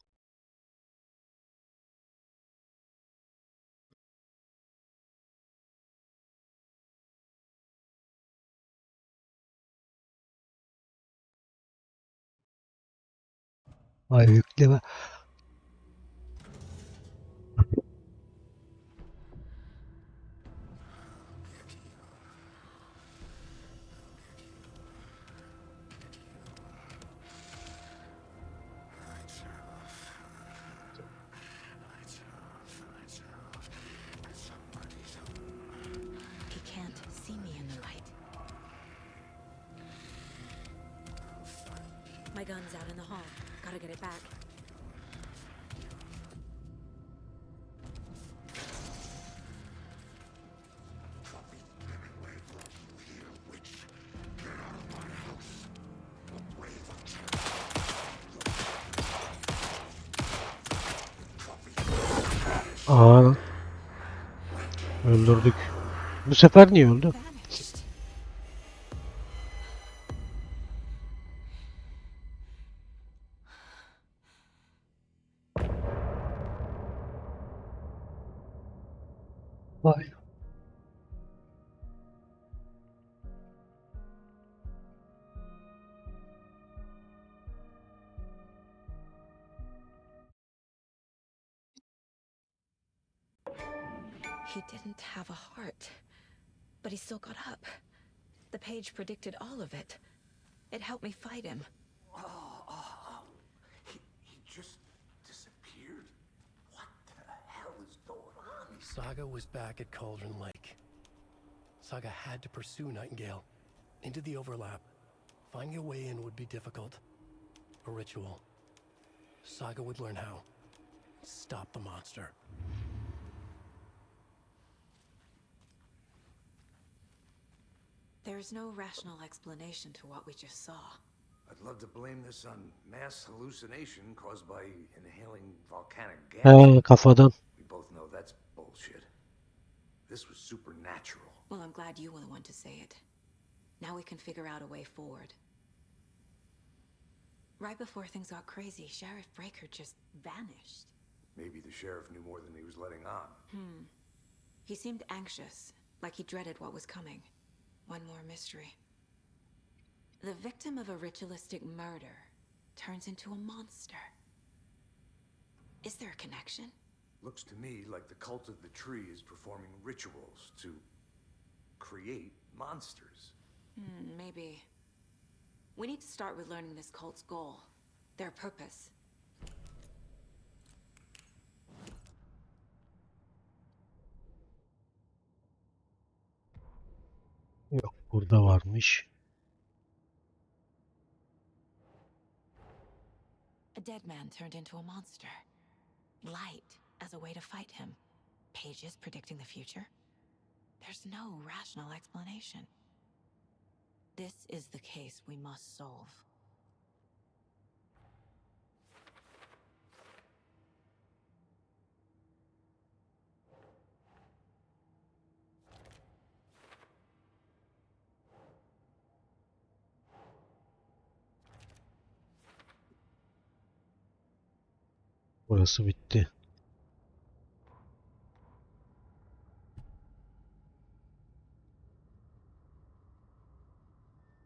Ay yükleme. He can't see me in the light. My gun's out in the hall. Gotta get it back. Aa, öldürdük. Bu sefer niye öldü? Vay. He didn't have a heart, but he still got up. The page predicted all of it. It helped me fight him. He just disappeared? What the hell is going on? Saga was back at Cauldron Lake. Saga had to pursue Nightingale into the overlap. Finding a way in would be difficult. A ritual. Saga would learn how. Stop the monster. There's no rational explanation to what we just saw. I'd love to blame this on mass hallucination caused by inhaling volcanic gas. Kafadan. We both know that's bullshit. This was supernatural. Well, I'm glad you were the one to say it. Now we can figure out a way forward. Right before things got crazy, Sheriff Breaker just vanished. Maybe the sheriff knew more than he was letting on. He seemed anxious, like he dreaded what was coming. One more mystery. The victim of a ritualistic murder turns into a monster. Is there a connection? Looks to me like the cult of the tree is performing rituals to create monsters. Maybe. We need to start with learning this cult's goal, their purpose. Yok burada varmış. A dead man turned into a monster. Light as a way to fight him. Pages predicting the future? There's no rational explanation. This is the case we must solve. Burası bitti.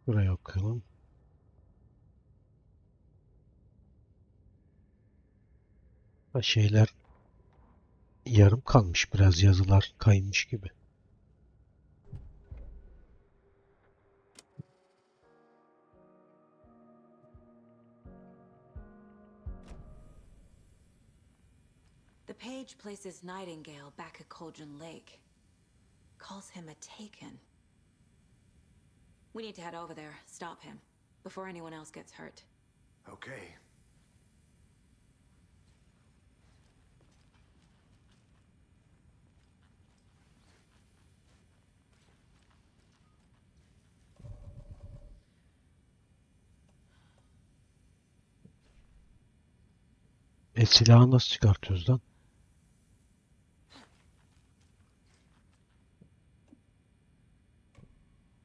Buraya okuyalım. Şeyler yarım kalmış, biraz yazılar kaymış gibi. The page places Nightingale back at Cauldron Lake. Calls him a taken. We need to head over there, stop him, before anyone else gets hurt. Okay. Silahı nasıl çıkartıyoruz lan?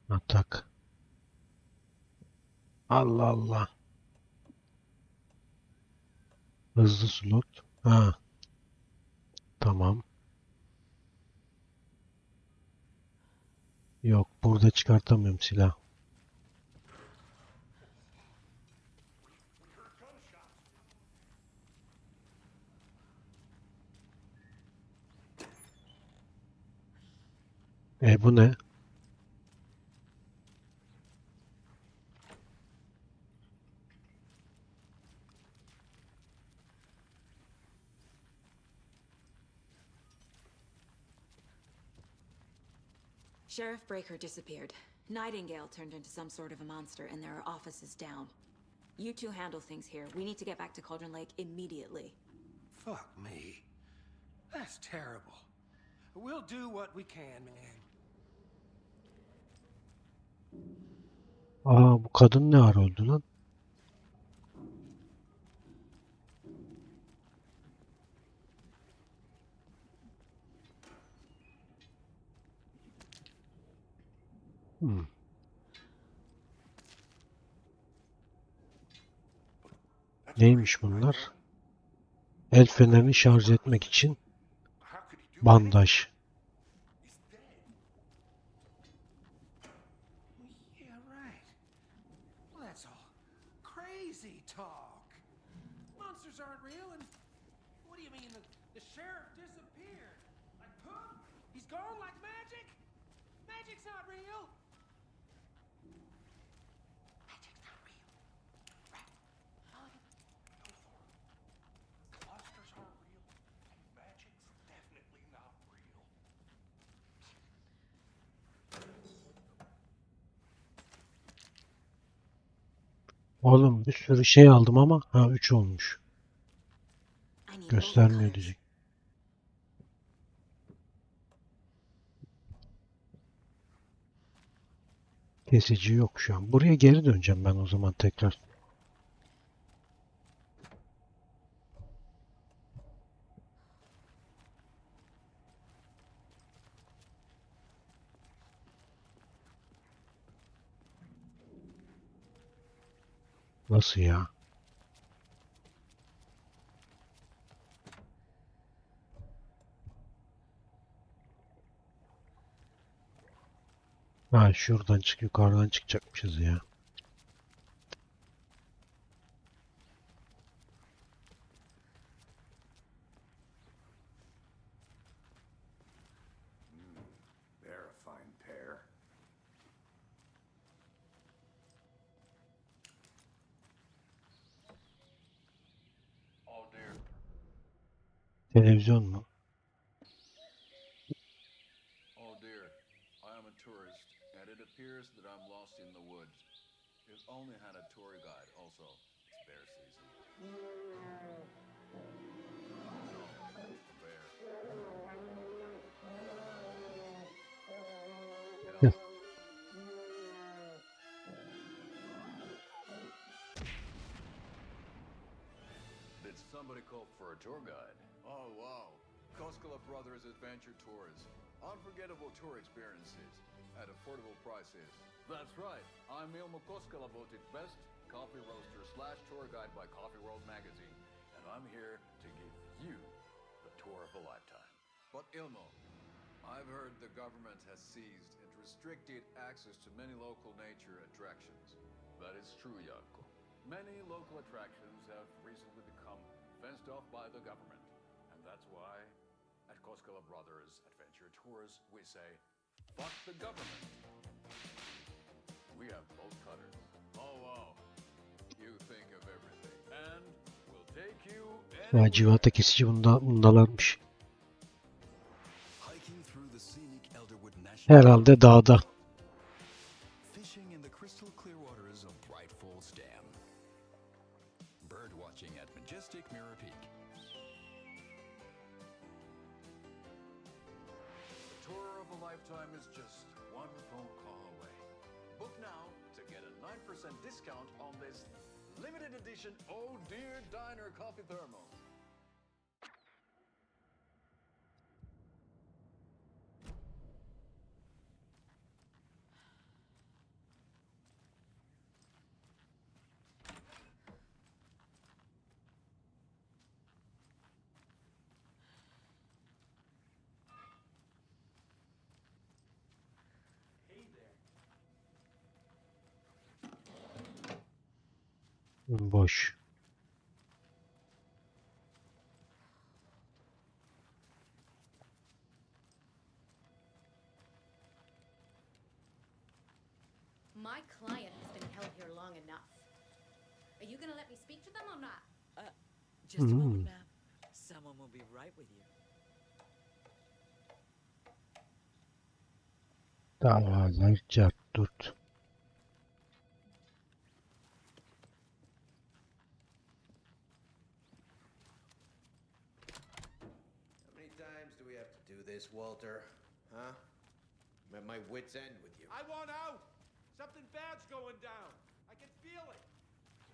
Atak. Allah Allah. Hızlı slot. Ha. Tamam. Yok, burada çıkartamıyorum silah. Bu ne? Sheriff Breaker disappeared. Nightingale turned into some sort of a monster, and there are offices down. You two handle things here. We need to get back to Cauldron Lake immediately. Fuck me. That's terrible. We'll do what we can, man. Bu kadın ne ara öldü lan? Neymiş bunlar? El fenerini şarj etmek için bandaj. Yeah, right. Well, that's all crazy talk. Monsters aren't real, and what do you mean the sheriff disappeared? Like poof? He's gone like magic? Magic's not real. Magic's not real. Right. Monsters aren't real, and magic's definitely not real. Oğlum bir sürü şey aldım ama 3 olmuş. Göstermiyor diyecek. Kesici yok şu an. Buraya geri döneceğim ben o zaman tekrar. Nasıl ya? Şuradan yukarıdan çıkacakmışız ya. They're a fine pair. Oh dear. Televizyon mu? Oh dear, I am a tourist, and it appears that I'm lost in the woods. If only had a tour guide also. It's bear season. Bear. Did somebody call for a tour guide? Oh wow, Koskela Brothers Adventure Tours. Unforgettable tour experiences at affordable prices. That's right, I'm Ilmo Koskela, voted best coffee roaster / tour guide by Coffee World magazine, and I'm here to to give you the tour of a lifetime. But Ilmo, I've heard the government has seized and restricted access to many local nature attractions. That is true, Janko. Many local attractions have recently become fenced off by the government. And that's why, at Koskela Brothers Adventure Tours, we say, fuck the government. We have both cutters. Oh, wow. You think of everything. And we'll take you Ya civata kesici bundalarmış. Herhalde dağda. Fishing in the crystal clear waters of Bright Falls Dam. Bird watching at majestic Mirror Peak. The tour of a lifetime is just one phone call away. Book now to get a 9% discount on this limited edition Oh Dear Diner coffee thermos. Boş. My client has been held here long enough. Are you gonna let me speak to them or not? Just a moment, ma'am. Someone will be right with you. Davalar cart durt. How many times do we have to do this, Walter? Huh? I'm at my wit's end with you. I want out! Something bad's going down. I can feel it.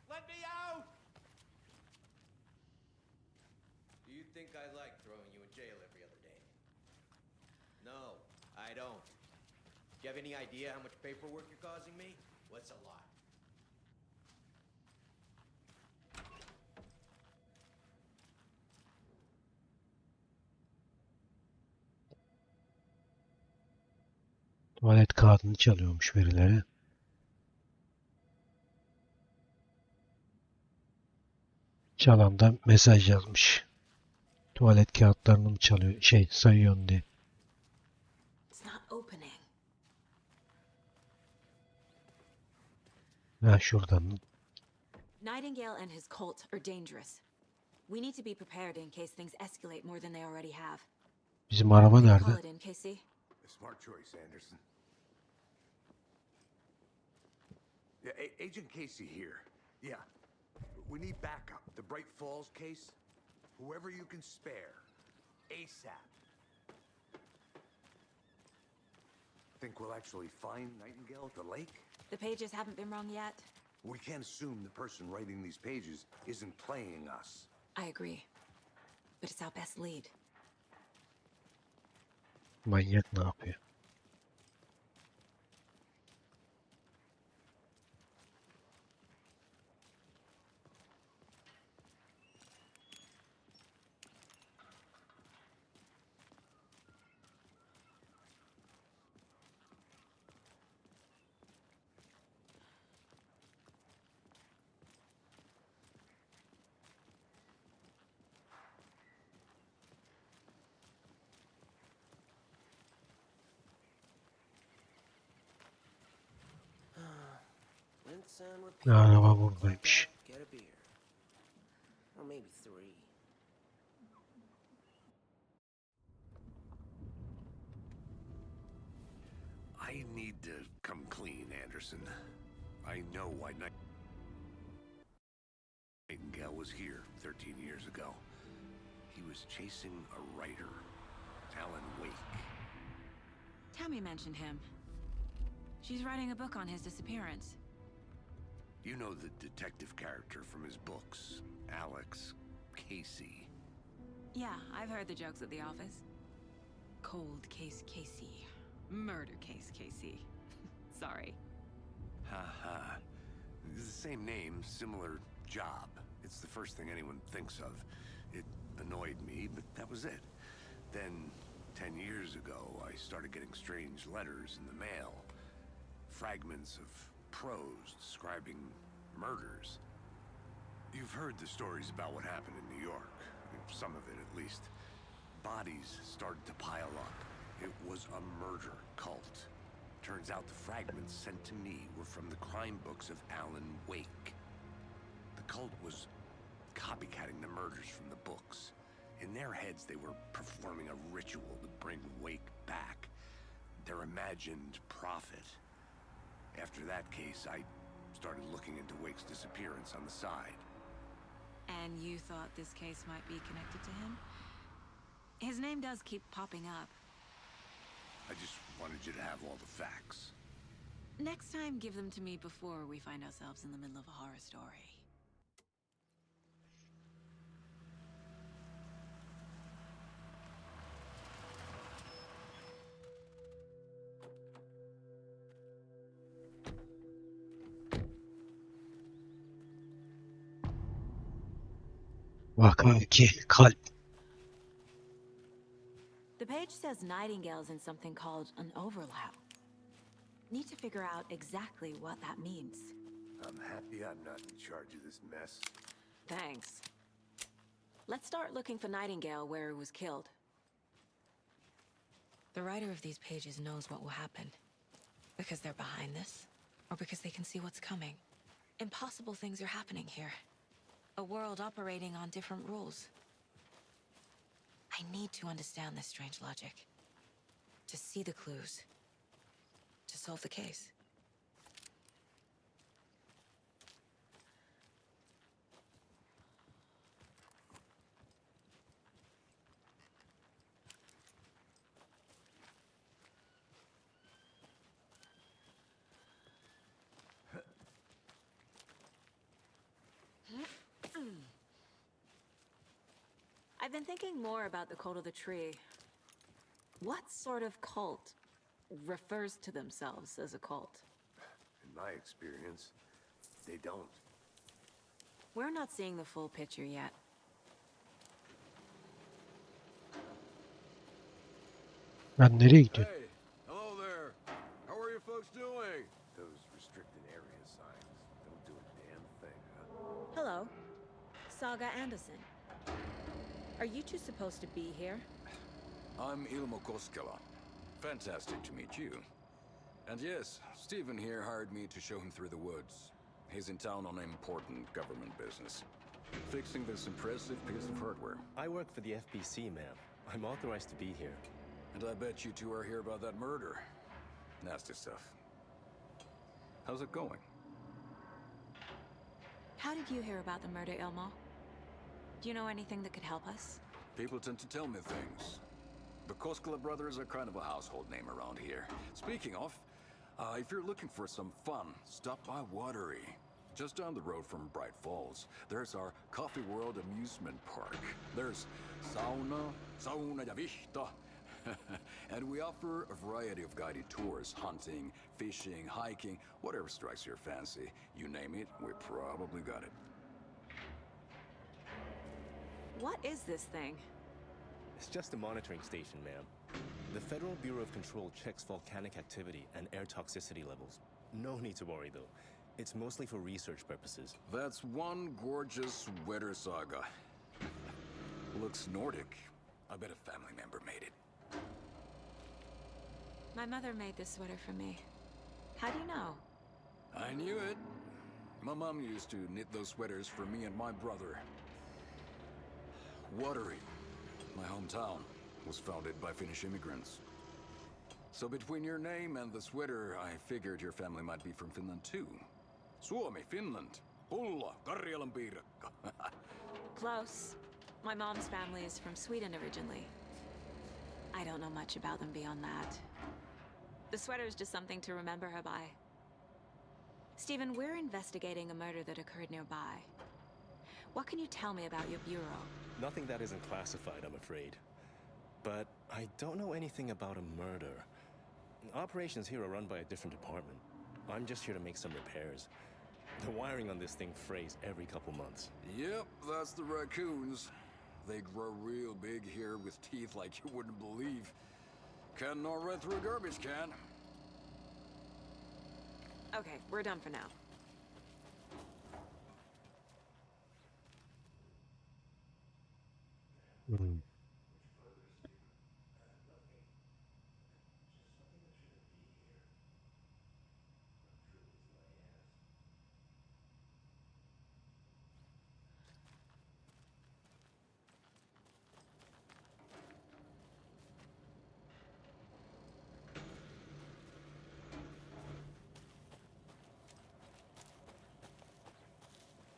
Let me out! Do you think I like throwing you in jail every other day? No, I don't. Do you have any idea how much paperwork you're causing me? What's a lot? Tuvalet kağıdını çalıyormuş birileri. Çalan da mesaj yazmış. Tuvalet kağıtlarını mı çalıyor? Sayıyorsun diye. It's not opening. Ha şuradan. Nightingale and his cult are dangerous. We need to be prepared in case things escalate more than they already have. Bizim araba Call nerede? it in, Casey. Smart choice, Anderson. Yeah, Agent Casey here. Yeah. We need backup. The Bright Falls case. Whoever you can spare. ASAP. Think we'll actually find Nightingale at the lake? The pages haven't been wrong yet. We can't assume the person writing these pages isn't playing us. I agree. But it's our best lead. Manyak ne yapıyor? Araba buradaymış. Get a beer. Or maybe 3. I need to come clean, Anderson. I know why Nightingale was here 13 years ago. He was chasing a writer, Alan Wake. Tammy mentioned him. She's writing a book on his disappearance. You know the detective character from his books, Alex Casey. Yeah, I've heard the jokes at the office. Cold case Casey. Murder case Casey. Sorry. Ha ha. It's the same name, similar job. It's the first thing anyone thinks of. It annoyed me, but that was it. Then, 10 years ago, I started getting strange letters in the mail. Fragments of prose describing murders. You've heard the stories about what happened in New York. Some of it, at least. Bodies started to pile up. It was a murder cult. Turns out the fragments sent to me were from the crime books of Alan Wake. The cult was copycatting the murders from the books. In their heads, they were performing a ritual to bring Wake back. Their imagined prophet. After that case, I started looking into Wake's disappearance on the side. And you thought this case might be connected to him? His name does keep popping up. I just wanted you to have all the facts. Next time, give them to me before we find ourselves in the middle of a horror story. Vaka 2. Kalp. The page says nightingales in something called an overlap. Need to figure out exactly what that means. I'm happy I'm not in charge of this mess. Thanks. Let's start looking for Nightingale where he was killed. The writer of these pages knows what will happen. Because they're behind this, or because they can see what's coming. Impossible things are happening here. A world operating on different rules. I need to understand this strange logic. To see the clues. To solve the case. I've been thinking more about the cult of the tree. What sort of cult refers to themselves as a cult? In my experience, they don't. We're not seeing the full picture yet. Ben nereye gidiyorum? Hey, hello there. How are you folks doing? Those restricted area signs don't do a damn thing, huh? Hello. Saga Anderson. Are you two supposed to be here? I'm Ilmo Koskela. Fantastic to meet you. And yes, Stephen here hired me to show him through the woods. He's in town on important government business. Fixing this impressive piece of hardware. I work for the FBC, ma'am. I'm authorized to be here. And I bet you two are here about that murder. Nasty stuff. How's it going? How did you hear about the murder, Ilmo? Do you know anything that could help us? People tend to tell me things. The Koskela brothers are kind of a household name around here. Speaking of, if you're looking for some fun, stop by Watery. Just down the road from Bright Falls, there's our Coffee World amusement park. There's sauna ja vihta. And we offer a variety of guided tours, hunting, fishing, hiking, whatever strikes your fancy. You name it, we probably got it. What is this thing? It's just a monitoring station, ma'am. The Federal Bureau of Control checks volcanic activity and air toxicity levels. No need to worry, though. It's mostly for research purposes. That's one gorgeous sweater, Saga. Looks Nordic. I bet a family member made it. My mother made this sweater for me. How do you know? I knew it. My mom used to knit those sweaters for me and my brother. Watery, my hometown, was founded by Finnish immigrants. So between your name and the sweater, I figured your family might be from Finland too. Suomi, Finland. Pulla, Karjalan piirakka. Close. My mom's family is from Sweden originally. I don't know much about them beyond that. The sweater is just something to remember her by. Stephen, we're investigating a murder that occurred nearby. What can you tell me about your bureau? Nothing that isn't classified, I'm afraid. But I don't know anything about a murder. Operations here are run by a different department. I'm just here to make some repairs. The wiring on this thing frays every couple months. Yep, that's the raccoons. They grow real big here with teeth like you wouldn't believe. Can nor read through a garbage can. Okay, we're done for now. Hmm.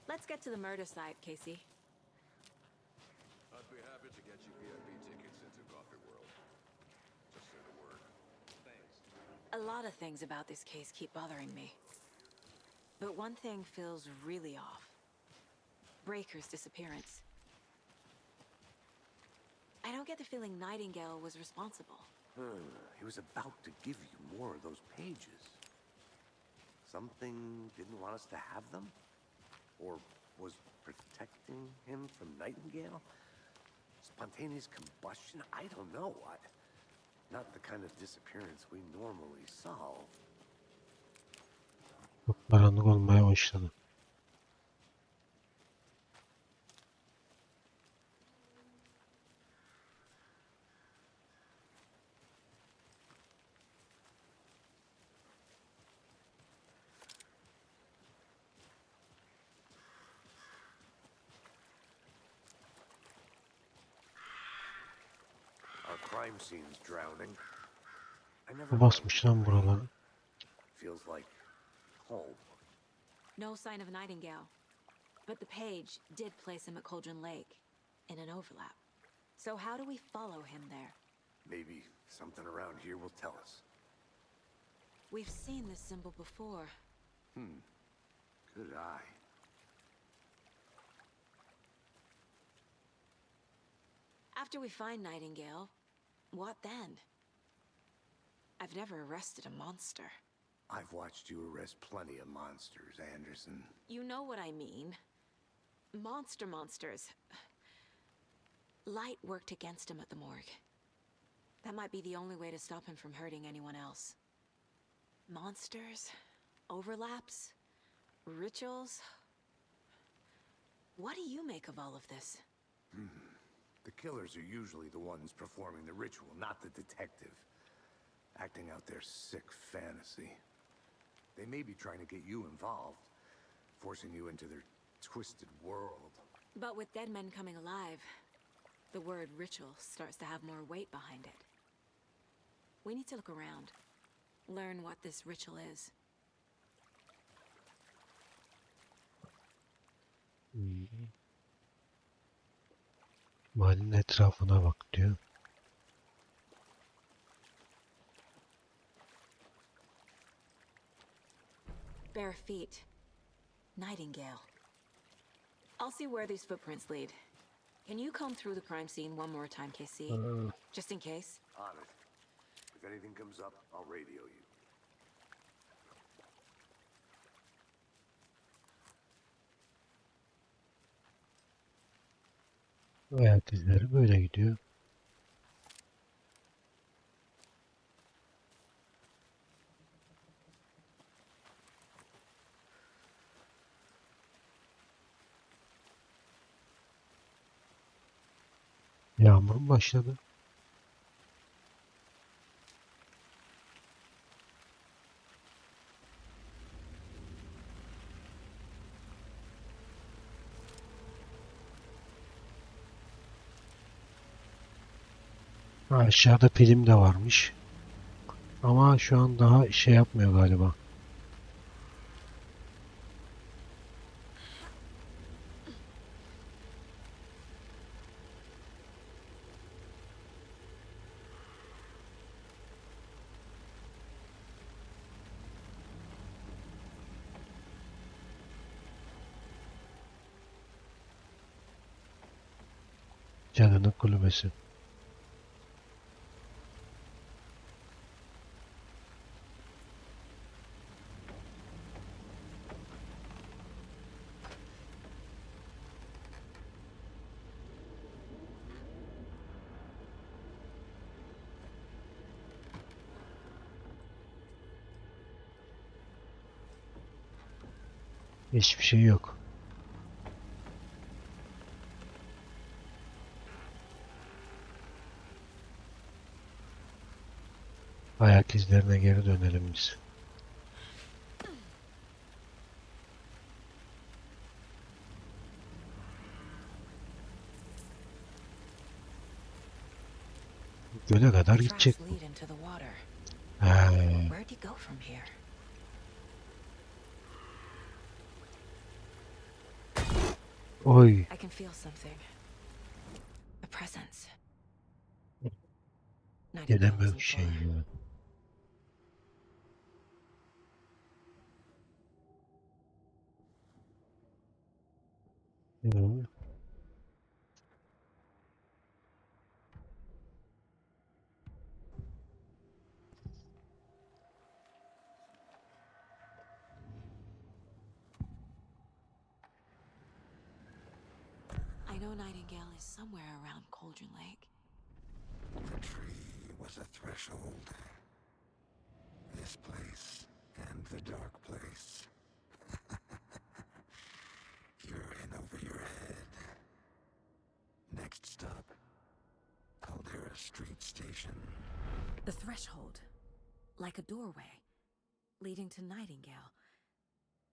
Let's get to the murder site, Casey. I'd be happy to get you VIP tickets into Coffee World. Just say the word. Thanks. A lot of things about this case keep bothering me. But one thing feels really off. Breaker's disappearance. I don't get the feeling Nightingale was responsible. He was about to give you more of those pages. Something didn't want us to have them? Or was protecting him from Nightingale? Spontaneous combustion? I don't know. Not the kind of disappearance we normally solve. Çok karanlık olmaya başladı. Our crime scene's drowning. I never Basmış lan buraları. feels like home. No sign of Nightingale. But the page did place him at Cauldron Lake, in an overlap. So how do we follow him there? Maybe something around here will tell us. We've seen this symbol before. Good eye. After we find Nightingale, what then? I've never arrested a monster. I've watched you arrest plenty of monsters, Anderson. You know what I mean. Monsters. Light worked against him at the morgue. That might be the only way to stop him from hurting anyone else. Monsters? Overlaps? Rituals? What do you make of all of this? The killers are usually the ones performing the ritual, not the detective. Acting out their sick fantasy. They may be trying to get you involved, forcing you into their twisted world. But with dead men coming alive, the word ritual starts to have more weight behind it. We need to look around, learn what this ritual is. Mahallenin etrafına bak diyor. Bare feet. Nightingale. I'll see where these footprints lead. Can you comb through the crime scene one more time, KC? Just in case? On it. If anything comes up, I'll radio you. Ayak izleri böyle gidiyor. Yağmur mu başladı? Aşağıda film de varmış. Ama şu an daha şey yapmıyor galiba. Cadının kulübesi. Hiçbir şey yok. Ayak izlerine geri dönelim biz. Göle kadar gidecek bu. Ha. Where'd you go from here? Oy. I can feel something. A presence. Neden böyle bir şey ya? Hı. I know Nightingale is somewhere around Cauldron Lake. The tree was a threshold. This place and the dark place. You're in over your head. Next stop, Caldera Street Station. The threshold. Like a doorway. Leading to Nightingale.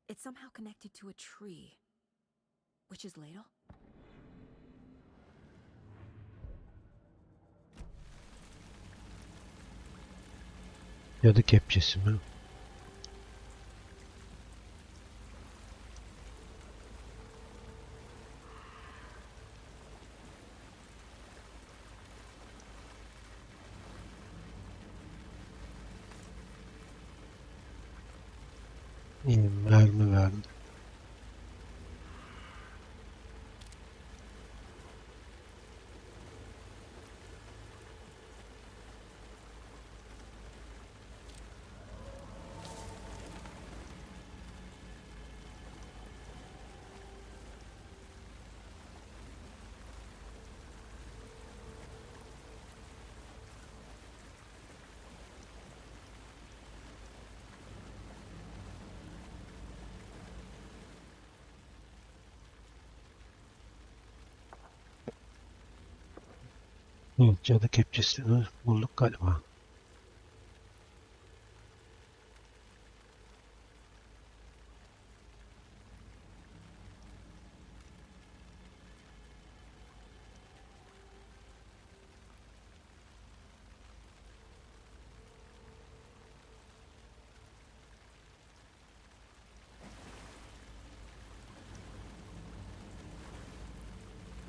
It's somehow connected to a tree. Witch's Ladle? Cadı kepçesi mi? İyi, mermi verdi. Evet, cadı kepçesini bulduk galiba.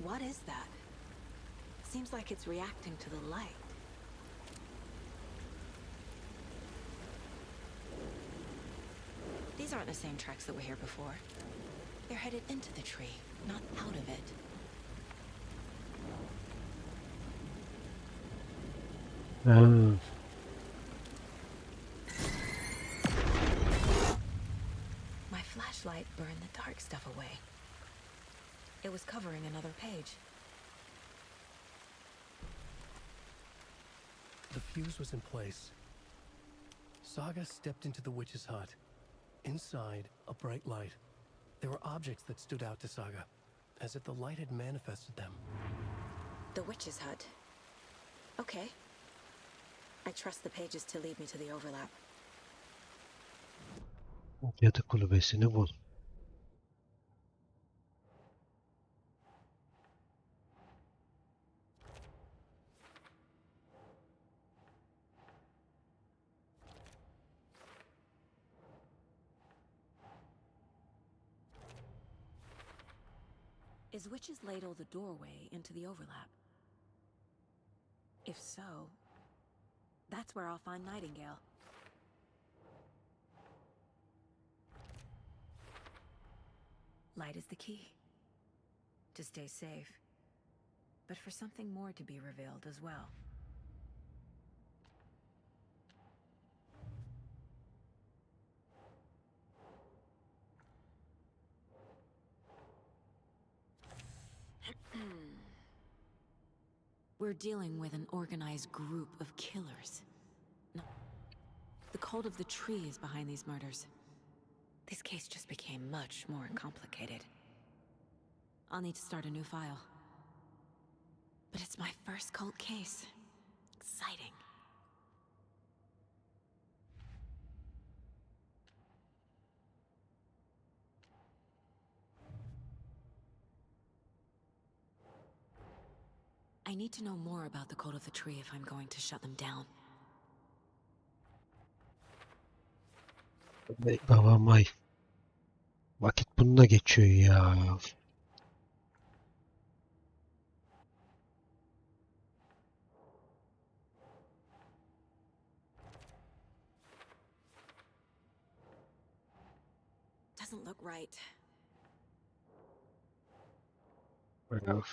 What is that? Seems like it's reacting to the light. These aren't the same tracks that were here before. They're headed into the tree, not out of it. My flashlight burned the dark stuff away. It was covering another page. The fuse was in place. Saga stepped into the witch's hut. Inside, a bright light. There were objects that stood out to Saga, as if the light had manifested them. The witch's hut. Okay. I trust the pages to lead me to the overlap. Cadı kulübesini bul. Is Witch's Ladle the doorway into the overlap? If so, that's where I'll find Nightingale. Light is the key. To stay safe. But for something more to be revealed as well. We're dealing with an organized group of killers. No. The cult of the tree is behind these murders. This case just became much more complicated. I'll need to start a new file. But it's my first cold case. Exciting. I need to know more about the code of the tree if I'm going to shut them down. Babam ay. Vakit bununla geçiyor ya. Doesn't look right. Well.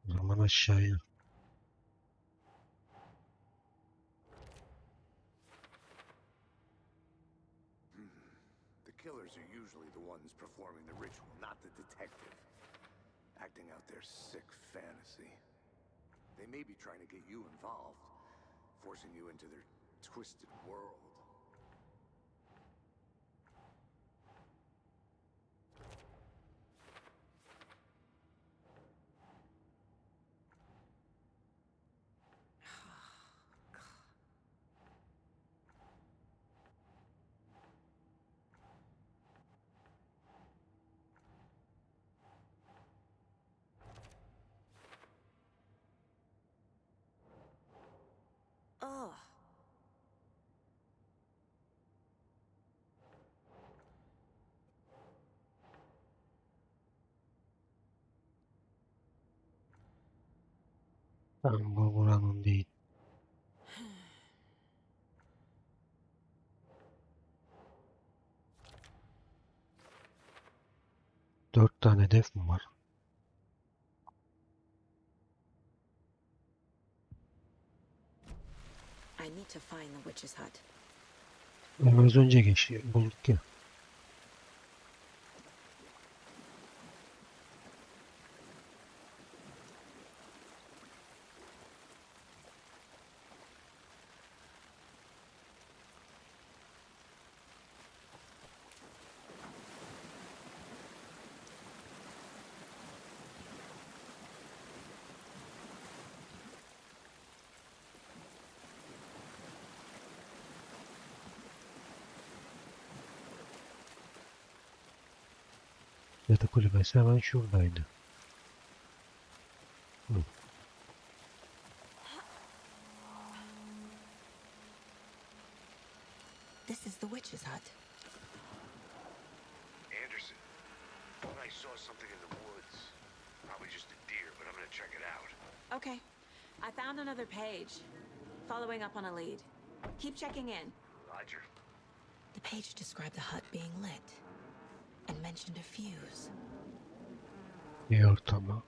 O zaman aşağıya. The killers are usually the ones performing the ritual, not the detective. Acting out their sick fantasy. They may be trying to get you involved, forcing you into their twisted world. Ugh. Tamam, bu buranın değil. Dört tane hedef mi var? I need to find the witch's hut. Az önce bulduk ya. Yadı kulübesi hemen şuradaydı. Hı. This is the witch's hut. Anderson, thought I saw something in the woods. Probably just a deer, but I'm gonna check it out. Okay. I found another page. Following up on a lead. Keep checking in. Roger. The page described the hut being lit and mentioned a fuse. Bir ortama.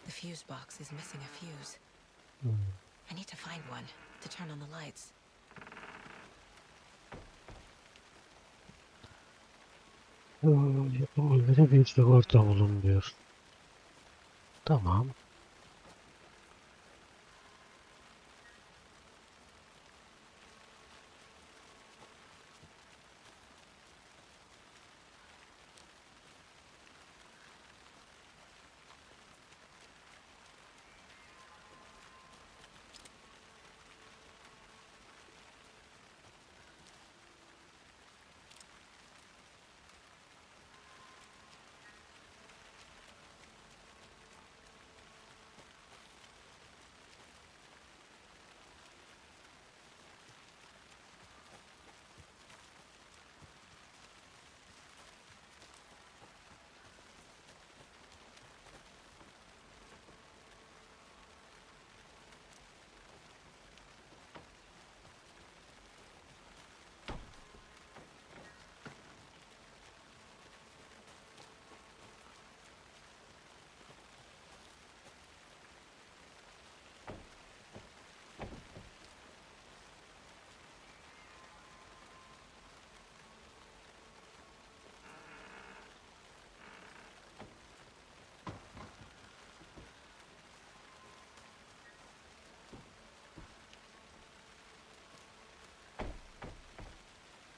The fuse box is missing a fuse. I need to find one to turn on the lights. Yapımcıları bir sigorta bulun diyor. Tamam.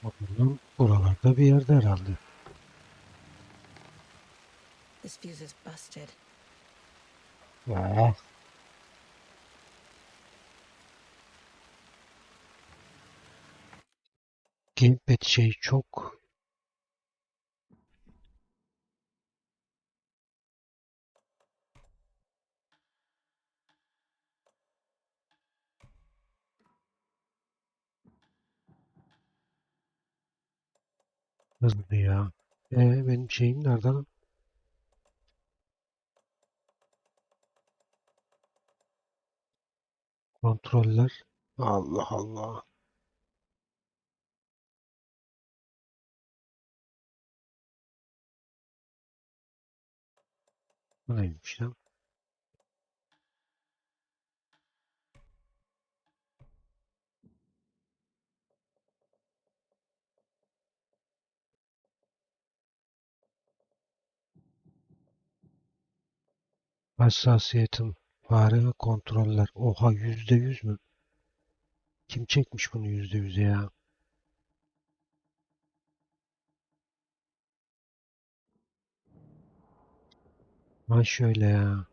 Bakalım buralarda bir yerde herhalde. This fuse is busted. Ya. Gamepad şey çok hızlı ya. Benim şeyim nerede lan? Kontroller. Allah Allah. Bu neymiş lan? Hassasiyetim. Fare ve kontroller. Oha %100 mü? Kim çekmiş bunu %100'e ya? Ha şöyle ya.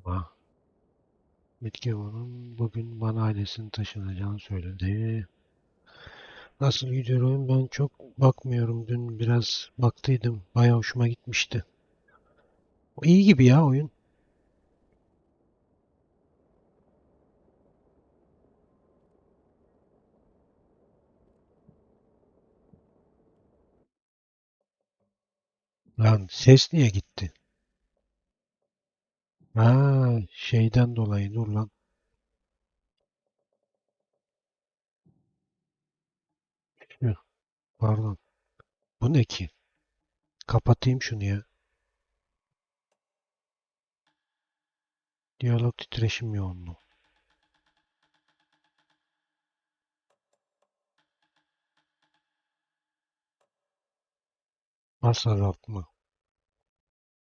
Ah. Mitkevan'ın bugün bana ailesinin taşınacağını söyledi. Nasıl gidiyorum? Ben çok bakmıyorum. Dün biraz baktıydım. Bayağı hoşuma gitmişti. İyi gibi ya oyun. Lan ses niye gitti? Ha şeyden dolayı dur lan. Tüh, pardon. Bu ne ki? Kapatayım şunu ya. Diyalog titreşim yoğunluğu. Bas azaltma.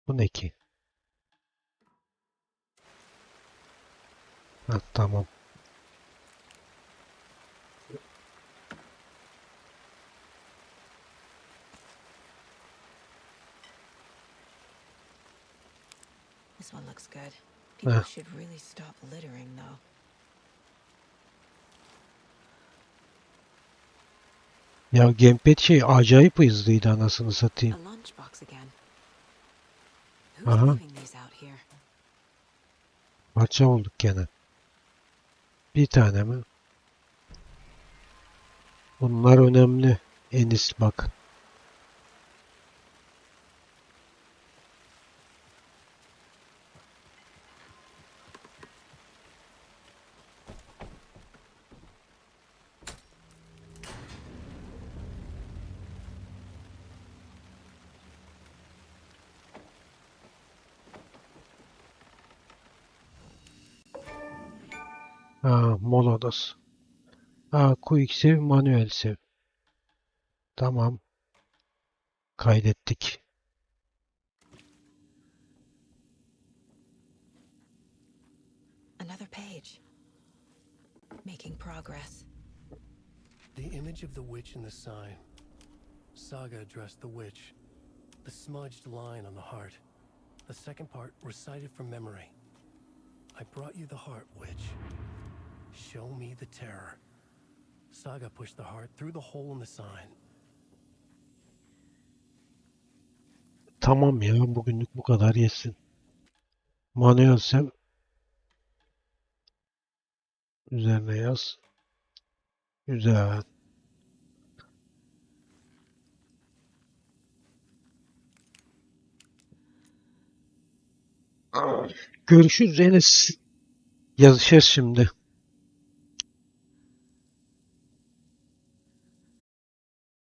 Bu ne ki? Ha, tamam. This one looks good. People Heh. should really stop littering, though. Ya gamepad şey acayip hızlıydı anasını A satayım. lunchbox again. Who's Aha. leaving these out here? Parça olduk gene. Bir tane mi? Bunlar önemli. Enis bak. Ha, mol odası. Ha, quick save, manuel save. Tamam. Kaydettik. Another page. Making progress. The image of the witch in the sign. Saga addressed the witch. The smudged line on the heart. The second part recited from memory. I brought you the heart, witch. Show me the terror. Saga pushed the heart through the hole in the sign. Tamam ya bugünlük bu kadar yesin. Manuel save. Üzerine yaz. Güzel. Görüşürüz Enes. Yazışırız şimdi.